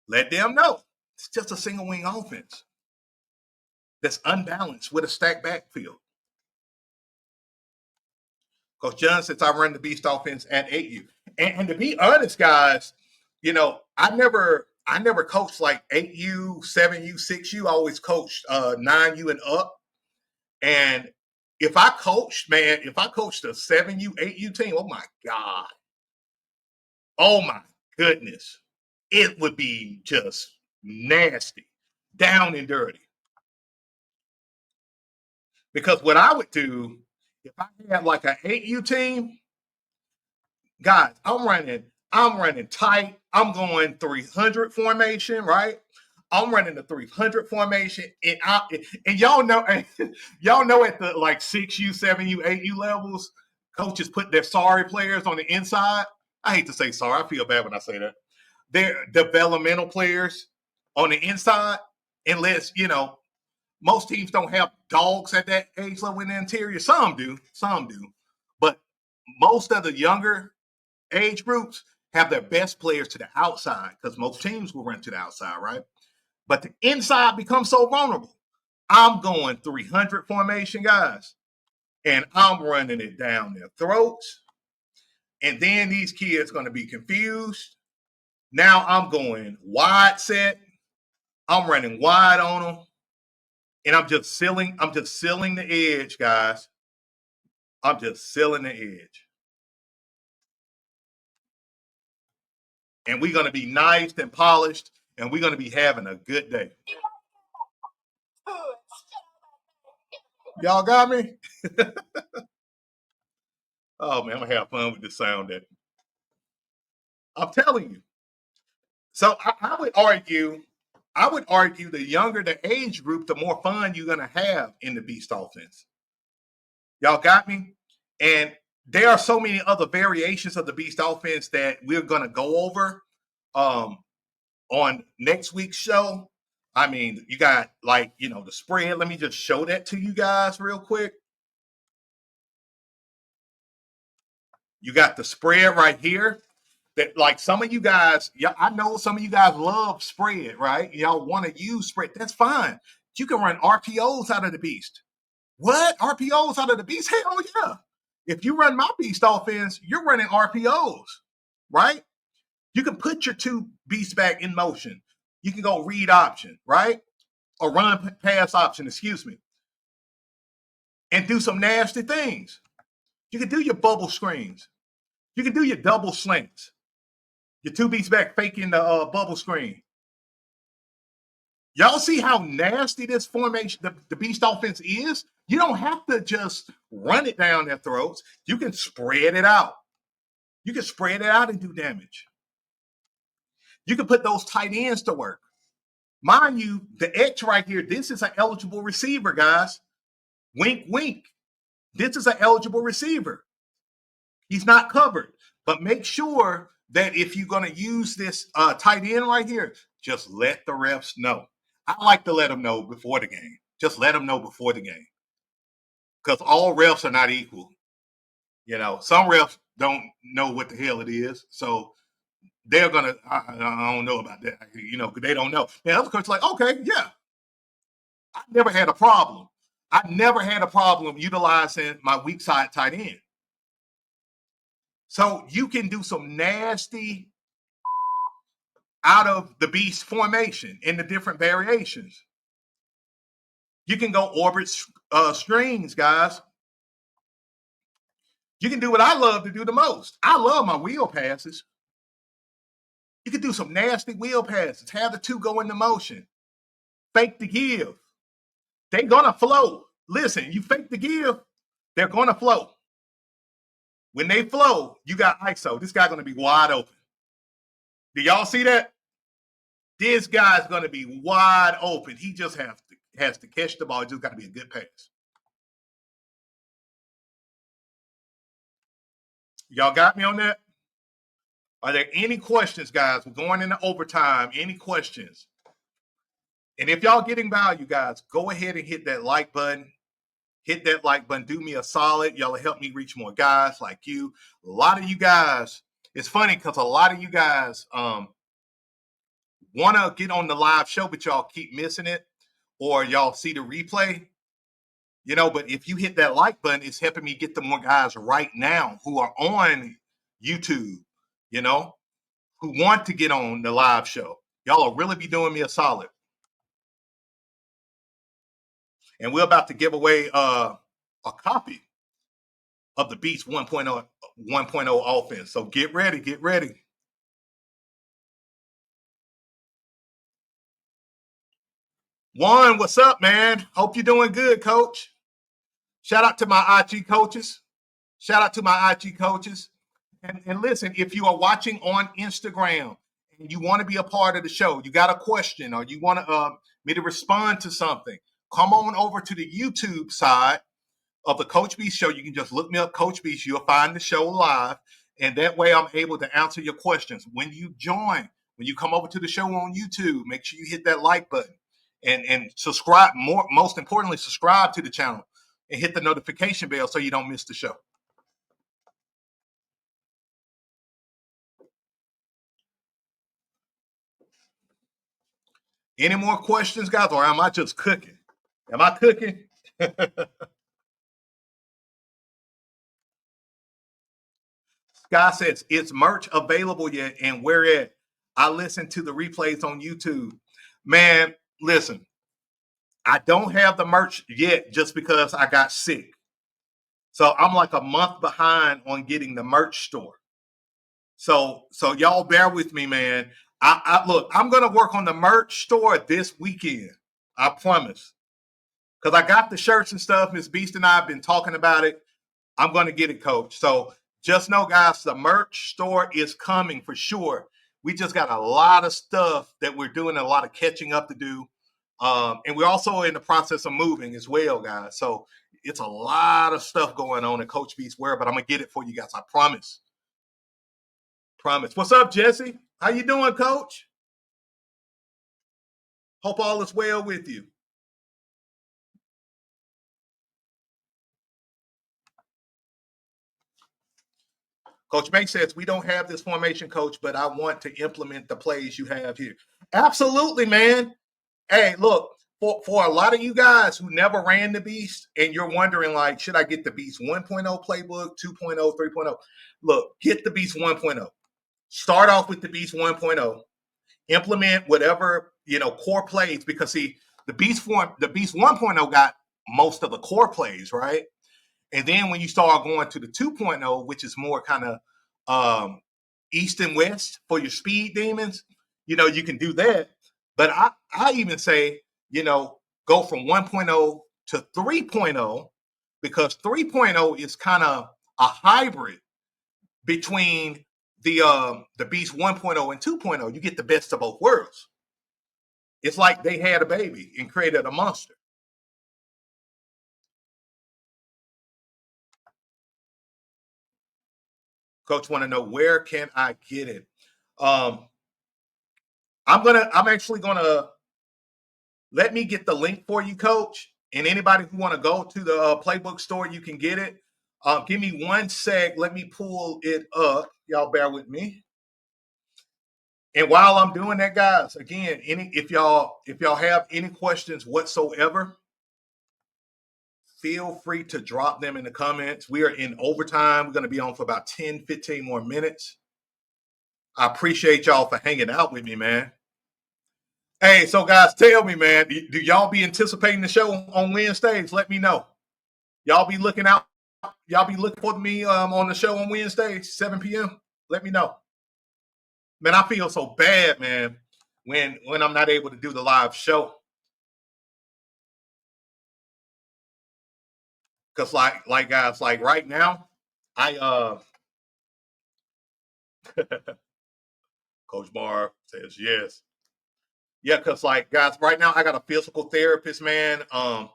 [SPEAKER 1] Let them know it's just a single wing offense that's unbalanced with a stacked backfield. Coach John says I run the beast offense at 8U. And to be honest, guys, I never coached like 8U, 7U, 6U. I always coached 9U and up. And if I coached a 7U, 8U team, oh my God. Oh my goodness. It would be just nasty, down and dirty. Because what I would do, if I had like an 8U team, guys, I'm running tight. I'm going 300 formation, right? I'm running the 300 formation, and y'all know, y'all know at the like 6U, 7U, 8U levels, coaches put their sorry players on the inside. I hate to say sorry. I feel bad when I say that. They're developmental players on the inside, unless most teams don't have dogs at that age level in the interior. Some do, but most of the younger age groups have their best players to the outside because most teams will run to the outside, right? But the inside becomes so vulnerable. I'm going 300 formation, guys, and I'm running it down their throats. And then these kids going to be confused. Now I'm going wide set. I'm running wide on them. And I'm just sealing the edge, guys. I'm just sealing the edge. And we're going to be nice and polished, and we're going to be having a good day. Y'all got me? Oh, man, I'm going to have fun with this sound. That I'm telling you. So I would argue the younger the age group, the more fun you're going to have in the beast offense. Y'all got me? And there are so many other variations of the beast offense that we're going to go over on next week's show. I mean, you got the spread. Let me just show that to you guys real quick. You got the spread right here. That like some of you guys, I know some of you guys love spread, right? Y'all want to use spread. That's fine. You can run RPOs out of the beast. What? RPOs out of the beast? Hell yeah. If you run my beast offense, you're running RPOs, right? You can put your two beasts back in motion. You can go read option, right? Or run pass option, excuse me. And do some nasty things. You can do your bubble screens. You can do your double slants. Your two beats back faking the bubble screen. Y'all see how nasty this formation, the beast offense is? You don't have to just run it down their throats. You can spread it out. You can spread it out and do damage. You can put those tight ends to work. Mind you, the X right here, this is an eligible receiver, guys. Wink, wink. This is an eligible receiver. He's not covered. But make sure that if you're going to use this tight end right here, just let the refs know. I like to let them know before the game. Just let them know before the game. Because all refs are not equal. Some refs don't know what the hell it is. So they're going to, I don't know about that. They don't know. And other coaches like, okay, yeah. I never had a problem. I never had a problem utilizing my weak side tight end. So you can do some nasty out of the beast formation in the different variations. You can go orbit strings, guys. You can do what I love to do the most. I love my wheel passes. You can do some nasty wheel passes. Have the two go into motion. Fake the give. They're going to flow. Listen, you fake the give, they're going to flow. When they flow, you got ISO. This guy's going to be wide open. Do y'all see that? This guy's going to be wide open. He just has to catch the ball. It just got to be a good pass. Y'all got me on that? Are there any questions, guys? We're going into overtime. Any questions? And if y'all getting value, guys, go ahead and hit that like button. Hit that like button. Do me a solid. Y'all help me reach more guys like you. A lot of you guys, it's funny because a lot of you guys want to get on the live show, but y'all keep missing it, or y'all see the replay. But if you hit that like button, it's helping me get the more guys right now who are on YouTube, who want to get on the live show. Y'all will really be doing me a solid. And we're about to give away a copy of the Beats 1.0 offense. So get ready, get ready. Juan, what's up, man? Hope you're doing good, coach. Shout out to my IG coaches. And listen, if you are watching on Instagram and you want to be a part of the show, you got a question or you want me to respond to something, come on over to the YouTube side of the Coach Beast Show. You can just look me up, Coach Beast. You'll find the show live. And that way I'm able to answer your questions. When you come over to the show on YouTube, make sure you hit that like button and subscribe. Most importantly, subscribe to the channel and hit the notification bell so you don't miss the show. Any more questions, guys, or am I just cooking? Am I cooking? Guy says, it's merch available yet? And where at? I listen to the replays on YouTube. Man, listen, I don't have the merch yet just because I got sick. So I'm like a month behind on getting the merch store. So y'all bear with me, man. I look, I'm gonna work on the merch store this weekend. I promise. Because I got the shirts and stuff. Miss Beast and I have been talking about it. I'm going to get it, coach. So just know, guys, the merch store is coming for sure. We just got a lot of stuff that we're doing, a lot of catching up to do. And we're also in the process of moving as well, guys. So it's a lot of stuff going on in Coach Beast's world, but I'm going to get it for you guys. I promise. Promise. What's up, Jesse? How you doing, coach? Hope all is well with you. Coach Banks says, we don't have this formation, coach, but I want to implement the plays you have here. Absolutely, man. Hey, look, for a lot of you guys who never ran the Beast and you're wondering, like, should I get the Beast 1.0 playbook, 2.0, 3.0? Look, get the Beast 1.0. Start off with the Beast 1.0. Implement whatever, core plays, because see, the Beast 1.0 got most of the core plays, right? And then when you start going to the 2.0, which is more kind of east and west for your speed demons, you can do that. But I even say, go from 1.0 to 3.0, because 3.0 is kind of a hybrid between the Beast 1.0 and 2.0. You get the best of both worlds. It's like they had a baby and created a monster. Coach want to know, where can I get it? I'm actually gonna let me get the link for you, coach. And anybody who want to go to the playbook store, you can get it. Give me 1 sec. Let me pull it up. Y'all bear with me. And while I'm doing that, guys, again, if y'all have any questions whatsoever, feel free to drop them in the comments. We are in overtime. We're going to be on for about 10, 15 more minutes. I appreciate y'all for hanging out with me, man. Hey, so guys, tell me, man, do y'all be anticipating the show on Wednesdays? Let me know. Y'all be looking out. Y'all be looking for me on the show on Wednesdays, 7 p.m. Let me know. Man, I feel so bad, man, when I'm not able to do the live show. Cause like guys, like right now, I Coach Barr says yes. Yeah, because like guys, right now I got a physical therapist, man. I'm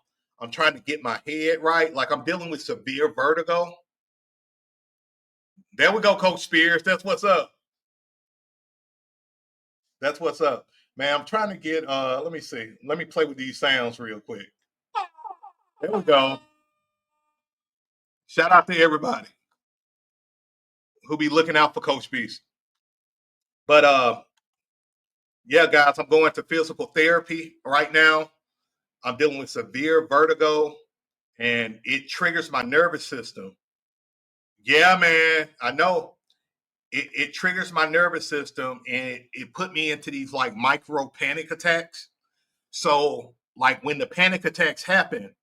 [SPEAKER 1] trying to get my head right. Like I'm dealing with severe vertigo. There we go, Coach Spears. That's what's up. That's what's up. Man, I'm trying to get let me see. Let me play with these sounds real quick. There we go. Shout out to everybody who be looking out for Coach Beast. But yeah, guys, I'm going to physical therapy right now. I'm dealing with severe vertigo and it triggers my nervous system. Yeah, man, I know. It triggers my nervous system and it put me into these like micro panic attacks. So, like when the panic attacks happen,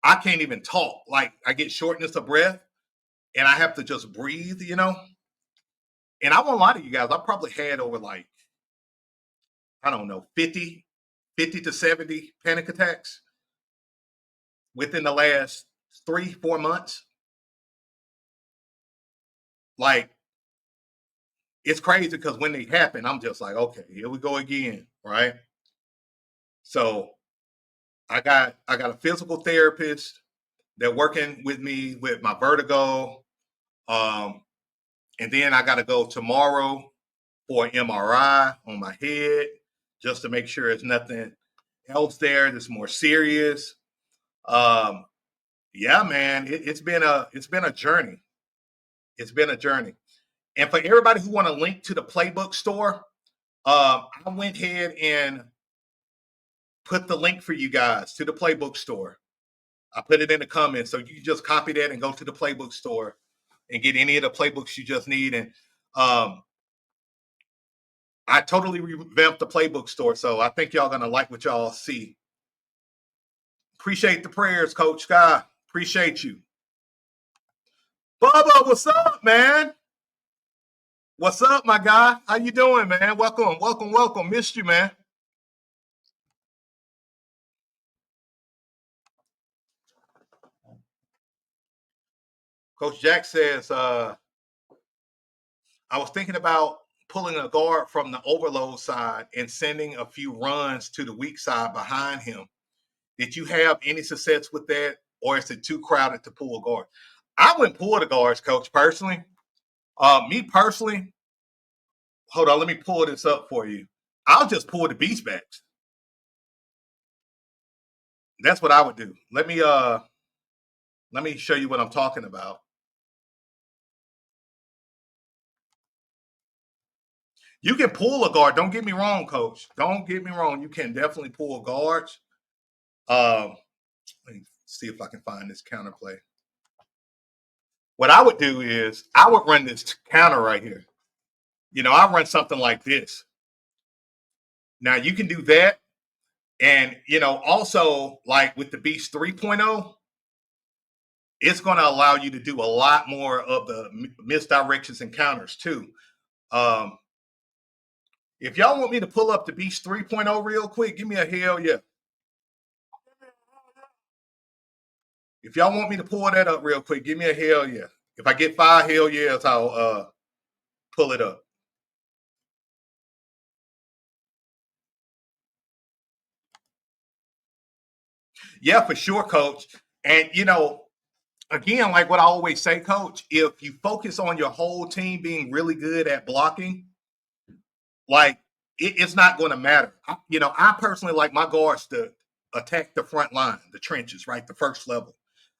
[SPEAKER 1] I can't even talk. Like I get shortness of breath and I have to just breathe, you know? And I won't lie to you guys, I probably had over like, I don't know, 50 to 70 panic attacks within the last 3, 4 months. Like it's crazy because when they happen, I'm just like, okay, here we go again, right? So I got a physical therapist. They're working with me with my vertigo. Um, and then I got to go tomorrow for an MRI on my head just to make sure there's nothing else there that's more serious. Um, yeah, man, it's been a journey. It's been a journey. And for everybody who want to link to the playbook store, I went ahead and put the link for you guys to the playbook store. I put it in the comments, so you can just copy that and go to the playbook store and get any of the playbooks you just need. And um, I totally revamped the playbook store, so I think y'all gonna like what y'all see. Appreciate the prayers, Coach Scott. Appreciate you, Bubba. What's up, man? What's up, my guy? How you doing, man? Welcome, welcome, welcome. Missed you, man. Coach Jack says, I was thinking about pulling a guard from the overload side and sending a few runs to the weak side behind him. Did you have any success with that, or is it too crowded to pull a guard? I wouldn't pull the guards, Coach. Personally, me personally, hold on, let me pull this up for you. I'll just pull the beast backs. That's what I would do. Let me show you what I'm talking about. You can pull a guard. Don't get me wrong, Coach. Don't get me wrong. You can definitely pull guards. Um, let me see if I can find this counterplay. What I would do is I would run this counter right here. I run something like this. Now you can do that. And, also like with the Beast 3.0, it's going to allow you to do a lot more of the misdirections and counters too. Um, if y'all want me to pull up the Beast 3.0 real quick, give me a hell yeah. If y'all want me to pull that up real quick, give me a hell yeah. If I get 5 hell yeahs, I'll pull it up. Yeah, for sure, coach. And again, like what I always say, coach, if you focus on your whole team being really good at blocking, like it's not going to matter. I personally like my guards to attack the front line, the trenches, right, the first level.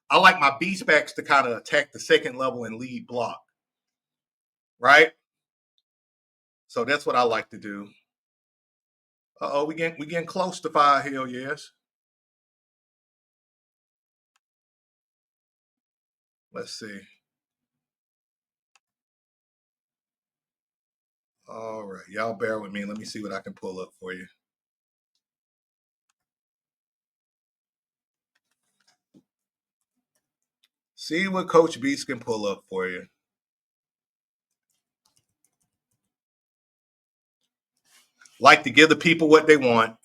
[SPEAKER 1] I like my beast backs to kind of attack the second level and lead block, right? So that's what I like to do. We getting close to 5 hell yes. Let's see. All right, y'all bear with me. Let me see what I can pull up for you. See what Coach Beast can pull up for you. Like to give the people what they want.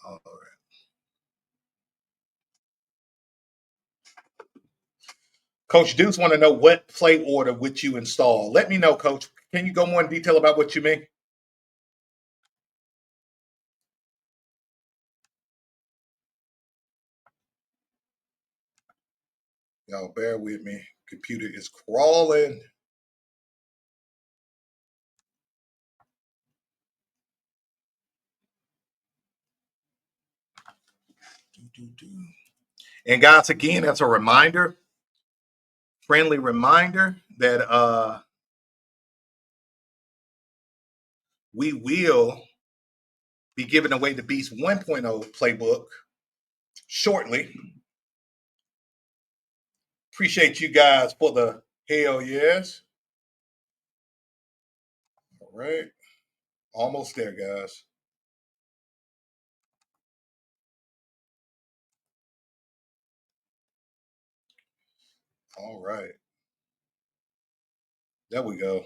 [SPEAKER 1] All right. Coach Deuce want to know what play order would you install. Let me know, Coach. Can you go more in detail about what you mean? Y'all bear with me. Computer is crawling. And guys, again, as a reminder, friendly reminder that we will be giving away the Beast 1.0 playbook shortly. Appreciate you guys for the hell yes. All right. Almost there, guys. All right. There we go.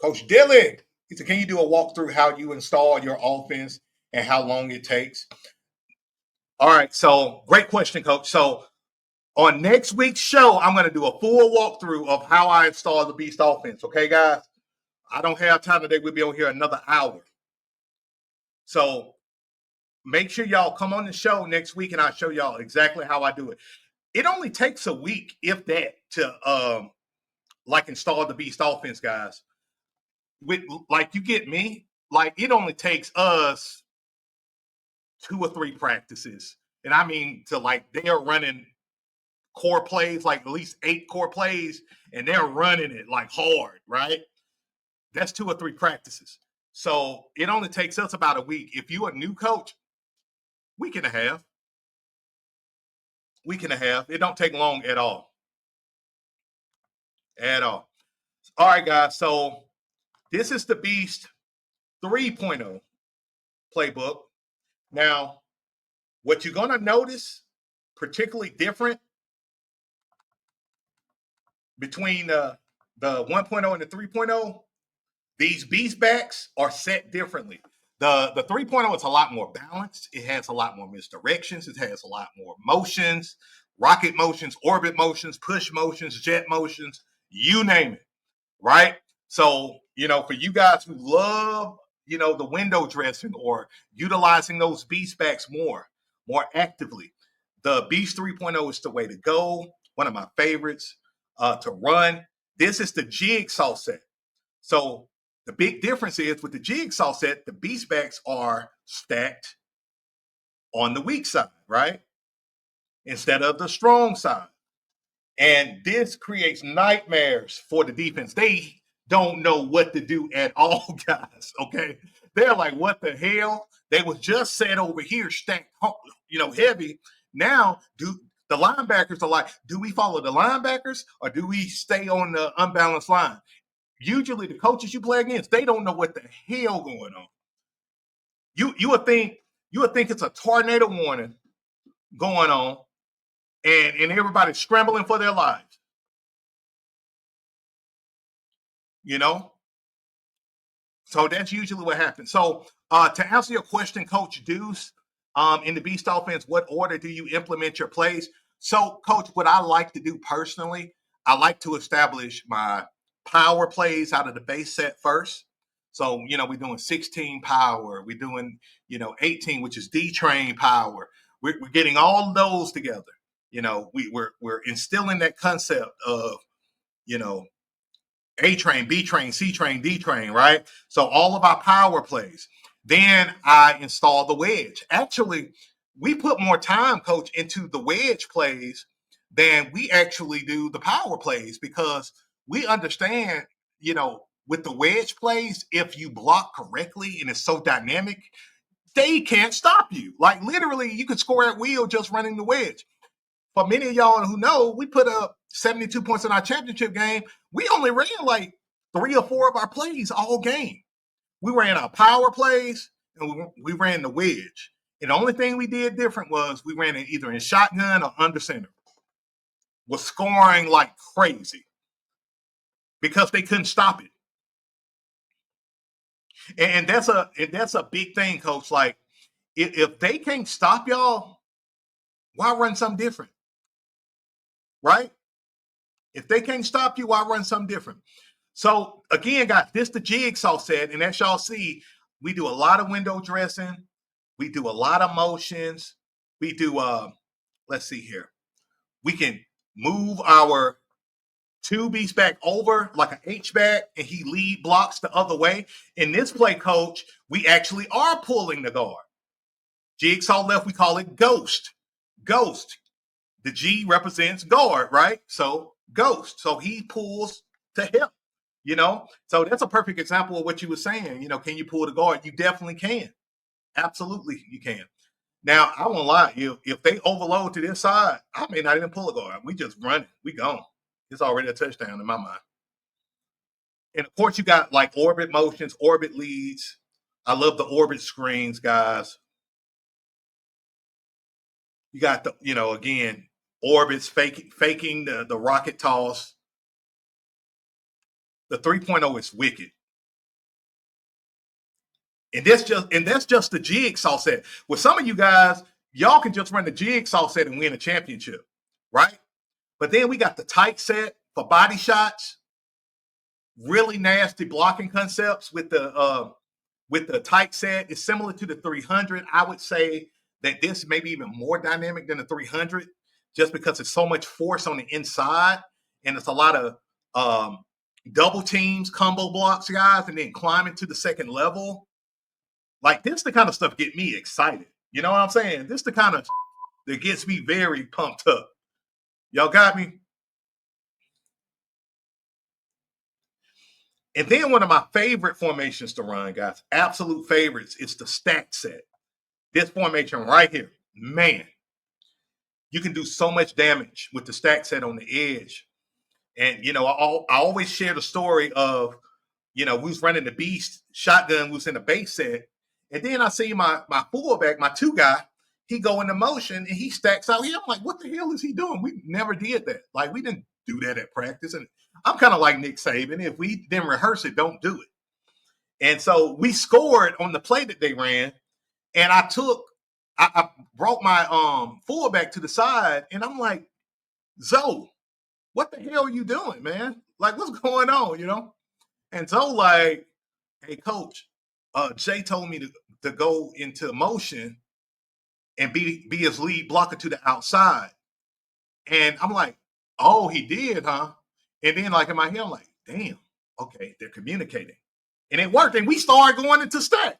[SPEAKER 1] Coach Dylan, he said, can you do a walkthrough how you install your offense and how long it takes? All right. So great question, Coach. So on next week's show, I'm going to do a full walkthrough of how I install the Beast offense. Okay, guys? I don't have time today. We'll be on here another hour. So make sure y'all come on the show next week and I'll show y'all exactly how I do it. It only takes a week, if that, to like install the Beast offense, guys. With like you get me, like it only takes us 2 or 3 practices. And I mean to like they are running core plays, like at least 8 core plays, and they're running it like hard, right? That's 2 or 3 practices. So it only takes us about a week. If you're a new coach, week and a half. Week and a half. It don't take long at all. At all. All right, guys. So this is the Beast 3.0 playbook. Now, what you're going to notice, particularly different between the 1.0 and the 3.0, these beast backs are set differently. The 3.0 is a lot more balanced. It has a lot more misdirections. It has a lot more motions, rocket motions, orbit motions, push motions, jet motions, you name it, right? So, for you guys who love, the window dressing or utilizing those beast backs more actively, the Beast 3.0 is the way to go. One of my favorites to run. This is the jigsaw set. So the big difference is with the jigsaw set, the beast backs are stacked on the weak side, right? Instead of the strong side. And this creates nightmares for the defense. They don't know what to do at all, guys. Okay. They're like, what the hell? They was just set over here, stacked, heavy. Now, the linebackers are like, do we follow the linebackers or do we stay on the unbalanced line? Usually the coaches you play against, they don't know what the hell going on. You would think it's a tornado warning going on and everybody's scrambling for their lives. You know? So that's usually what happens. So to answer your question, Coach Deuce, in the Beast offense, what order do you implement your plays? So, Coach, what I like to do personally, I like to establish my power plays out of the base set first. So, we're doing 16 power, we're doing, 18, which is D train power. We're getting all those together. We're instilling that concept of, you know, a train, B train, C train, D train, right? So all of our power plays. Then I install the wedge. Actually, we put more time, coach, into the wedge plays than we actually do the power plays because we understand, with the wedge plays, if you block correctly and it's so dynamic, they can't stop you. Like literally, you could score at will just running the wedge. For many of y'all who know, we put up 72 points in our championship game. We only ran like 3 or 4 of our plays all game. We ran our power plays and we ran the wedge. And the only thing we did different was we ran it either in shotgun or under center. Was scoring like crazy because they couldn't stop it. And that's a big thing, coach. Like If they can't stop y'all, why run something different? Right? If they can't stop you, why run something different? So again, guys, this the jigsaw set, and as y'all see, we do a lot of window dressing, we do a lot of motions, we do let's see here. We can move our two beats back over like an H back, and he lead blocks the other way. In this play, coach, we actually are pulling the guard. Jigsaw left, we call it ghost. Ghost. The G represents guard, right? So ghost. So he pulls to him, you know? So that's a perfect example of what you were saying. You know, can you pull the guard? You definitely can. Absolutely, you can. Now, I won't lie. If they overload to this side, I may not even pull a guard. We just run it. We gone. It's already a touchdown in my mind. And of course, you got like orbit motions, orbit leads. I love the orbit screens, guys. You got the, you know, again, orbits faking the rocket toss. The 3.0 is wicked. And that's just the jigsaw set. With some of you guys, y'all can just run the jigsaw set and win a championship, right? But then we got the tight set for body shots, really nasty blocking concepts with the tight set. It's similar to the 300. I would say that this may be even more dynamic than the 300, just because it's so much force on the inside, and it's a lot of double teams, combo blocks, guys, and then climbing to the second level. Like this, the kind of stuff get me excited. You know what I'm saying? This the kind of that gets me very pumped up. Y'all got me? And then one of my favorite formations to run, guys, absolute favorites, is the stack set. This formation right here, man, you can do so much damage with the stack set on the edge. And you know, I always share the story of, you know, we was running the beast shotgun, we was in the base set, and then I see my fullback, my two guy, he go into motion and he stacks out here. I'm like, what the hell is he doing? We never did that. Like we didn't do that at practice. And I'm kind of like Nick Saban. If we didn't rehearse it, don't do it. And so we scored on the play that they ran, and I brought my fullback to the side, and I'm like, Zoe, what the hell are you doing, man? Like, what's going on, you know? And Zoe like, hey, coach, Jay told me to go into motion and be his lead blocker to the outside. And I'm like, oh, he did, huh? And then like in my head, I'm like, damn, okay, they're communicating. And it worked. And we started going into stack.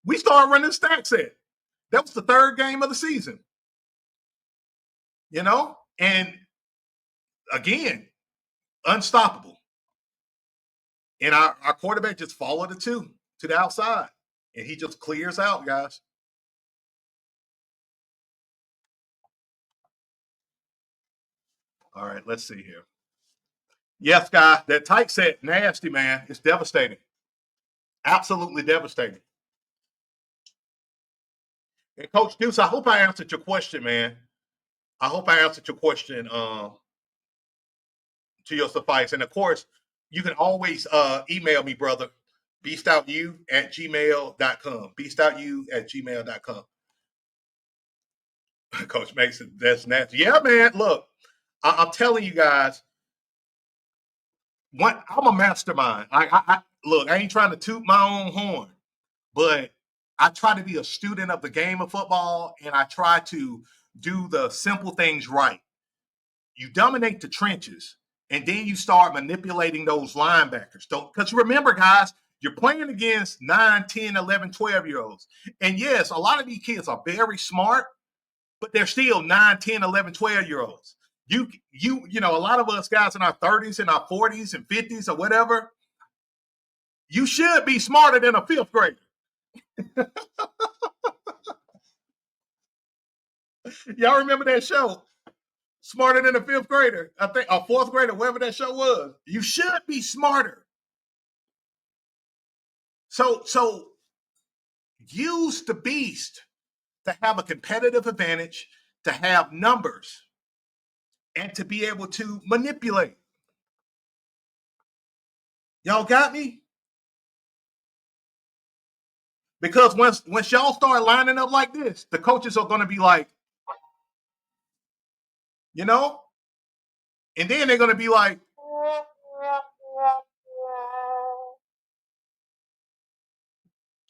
[SPEAKER 1] We started running stack set. That was the third game of the season, you know? And again, unstoppable. And our quarterback just followed the two to the outside. And he just clears out, guys. All right, let's see here. Yes, guy, that tight set, nasty, man. It's devastating. Absolutely devastating. And Coach Deuce, I hope I answered your question, man. I hope I answered your question to your suffice. And of course, you can always email me, brother, beastoutyou@gmail.com. Beastoutyou@gmail.com. Coach Mason, that's nasty. Yeah, man. Look, I'm telling you guys, I'm a mastermind. I look, I ain't trying to toot my own horn, but I try to be a student of the game of football, and I try to do the simple things right. You dominate the trenches, and then you start manipulating those linebackers. Because remember, guys, you're playing against 9, 10, 11, 12 year olds. And yes, a lot of these kids are very smart, but they're still 9, 10, 11, 12 year olds. You know, a lot of us guys in our 30s and our 40s and 50s or whatever, you should be smarter than a fifth grader. Y'all remember that show? Smarter than a fifth grader. I think a fourth grader, whatever that show was. You should be smarter. So use the beast to have a competitive advantage, to have numbers, and to be able to manipulate. Y'all got me? Because once y'all start lining up like this, the coaches are going to be like, you know, and then they're going to be like,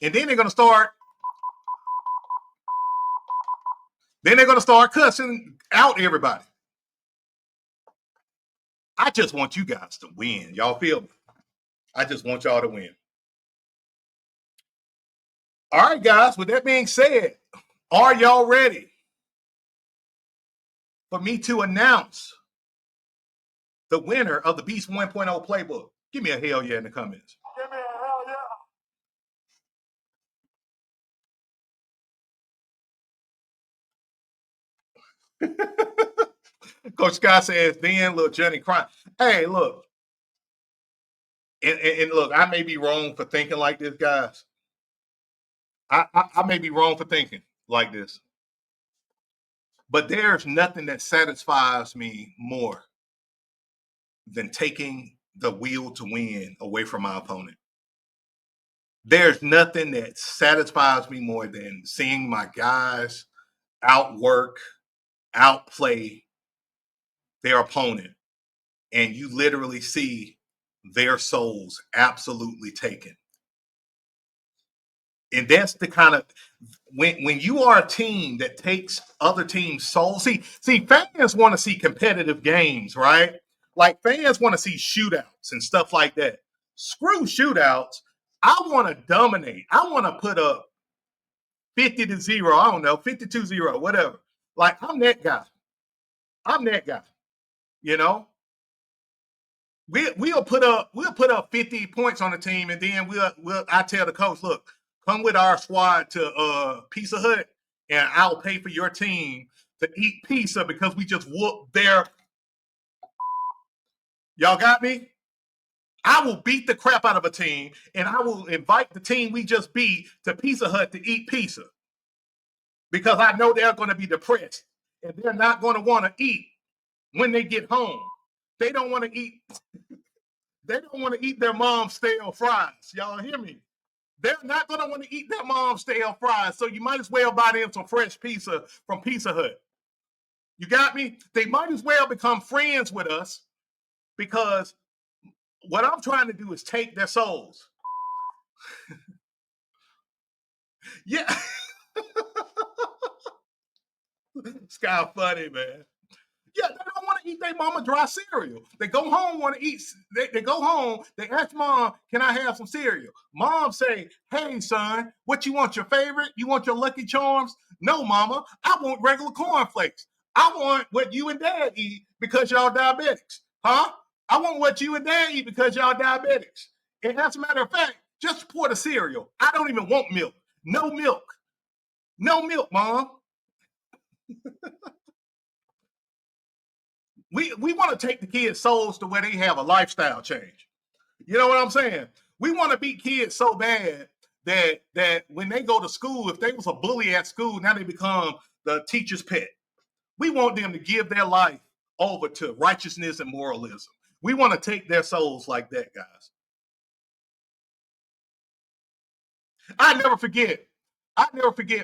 [SPEAKER 1] and then they're going to start, cussing out everybody. I just want you guys to win. Y'all feel me? I just want y'all to win. All right, guys, with that being said, are y'all ready for me to announce the winner of the Beast 1.0 playbook? Give me a hell yeah in the comments. Give me a hell yeah. Coach Scott says, then little Johnny crying. Hey, look. And look, I may be wrong for thinking like this, guys. I may be wrong for thinking like this. But there's nothing that satisfies me more than taking the will to win away from my opponent. There's nothing that satisfies me more than seeing my guys outwork, outplay their opponent, and you literally see their souls absolutely taken. And that's the kind of when you are a team that takes other teams' souls. See, fans want to see competitive games, right? Like fans want to see shootouts and stuff like that. Screw shootouts. I want to dominate. I want to put up 50-0. I don't know, 52-0, whatever. Like I'm that guy. You know, we'll put up 50 points on the team, and then I tell the coach, look, come with our squad to Pizza Hut, and I'll pay for your team to eat pizza because we just whooped their. Y'all got me? I will beat the crap out of a team, and I will invite the team we just beat to Pizza Hut to eat pizza because I know they're going to be depressed and they're not going to want to eat when they get home. They don't want to eat. They don't want to eat their mom's stale fries. Y'all hear me? They're not going to want to eat their mom's stale fries. So you might as well buy them some fresh pizza from Pizza Hut. You got me? They might as well become friends with us because what I'm trying to do is take their souls. Yeah. It's kind of funny, man. Yeah, they don't want to eat their mama dry cereal. They go home, want to eat. They go home, they ask mom, can I have some cereal? Mom say, hey, son, what you want, your favorite? You want your Lucky Charms? No, mama, I want regular cornflakes. I want what you and dad eat because y'all diabetics. Huh? I want what you and dad eat because y'all diabetics. And as a matter of fact, just pour the cereal. I don't even want milk. No milk. No milk, mom. We want to take the kids' souls to where they have a lifestyle change. You know what I'm saying? We want to beat kids so bad that when they go to school, if they was a bully at school, now they become the teacher's pet. We want them to give their life over to righteousness and moralism. We want to take their souls like that, guys. I never forget.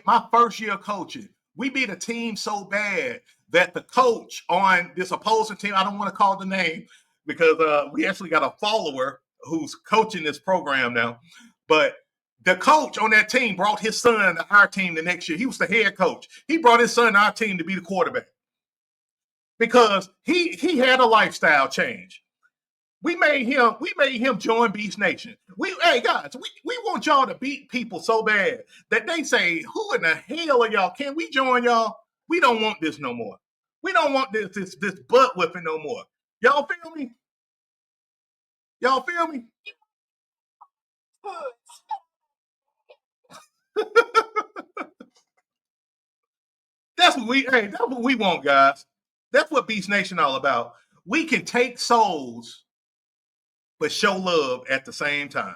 [SPEAKER 1] My first year coaching. We beat a team so bad that the coach on this opposing team, I don't want to call the name because we actually got a follower who's coaching this program now. But the coach on that team brought his son to our team the next year. He was the head coach. He brought his son to our team to be the quarterback because he had a lifestyle change. We made him join Beast Nation. Hey guys, we want y'all to beat people so bad that they say, who in the hell are y'all? Can we join y'all? We don't want this no more. We don't want this butt whipping no more. Y'all feel me? Y'all feel me? That's what we want, guys. That's what Beast Nation all about. We can take souls but show love at the same time.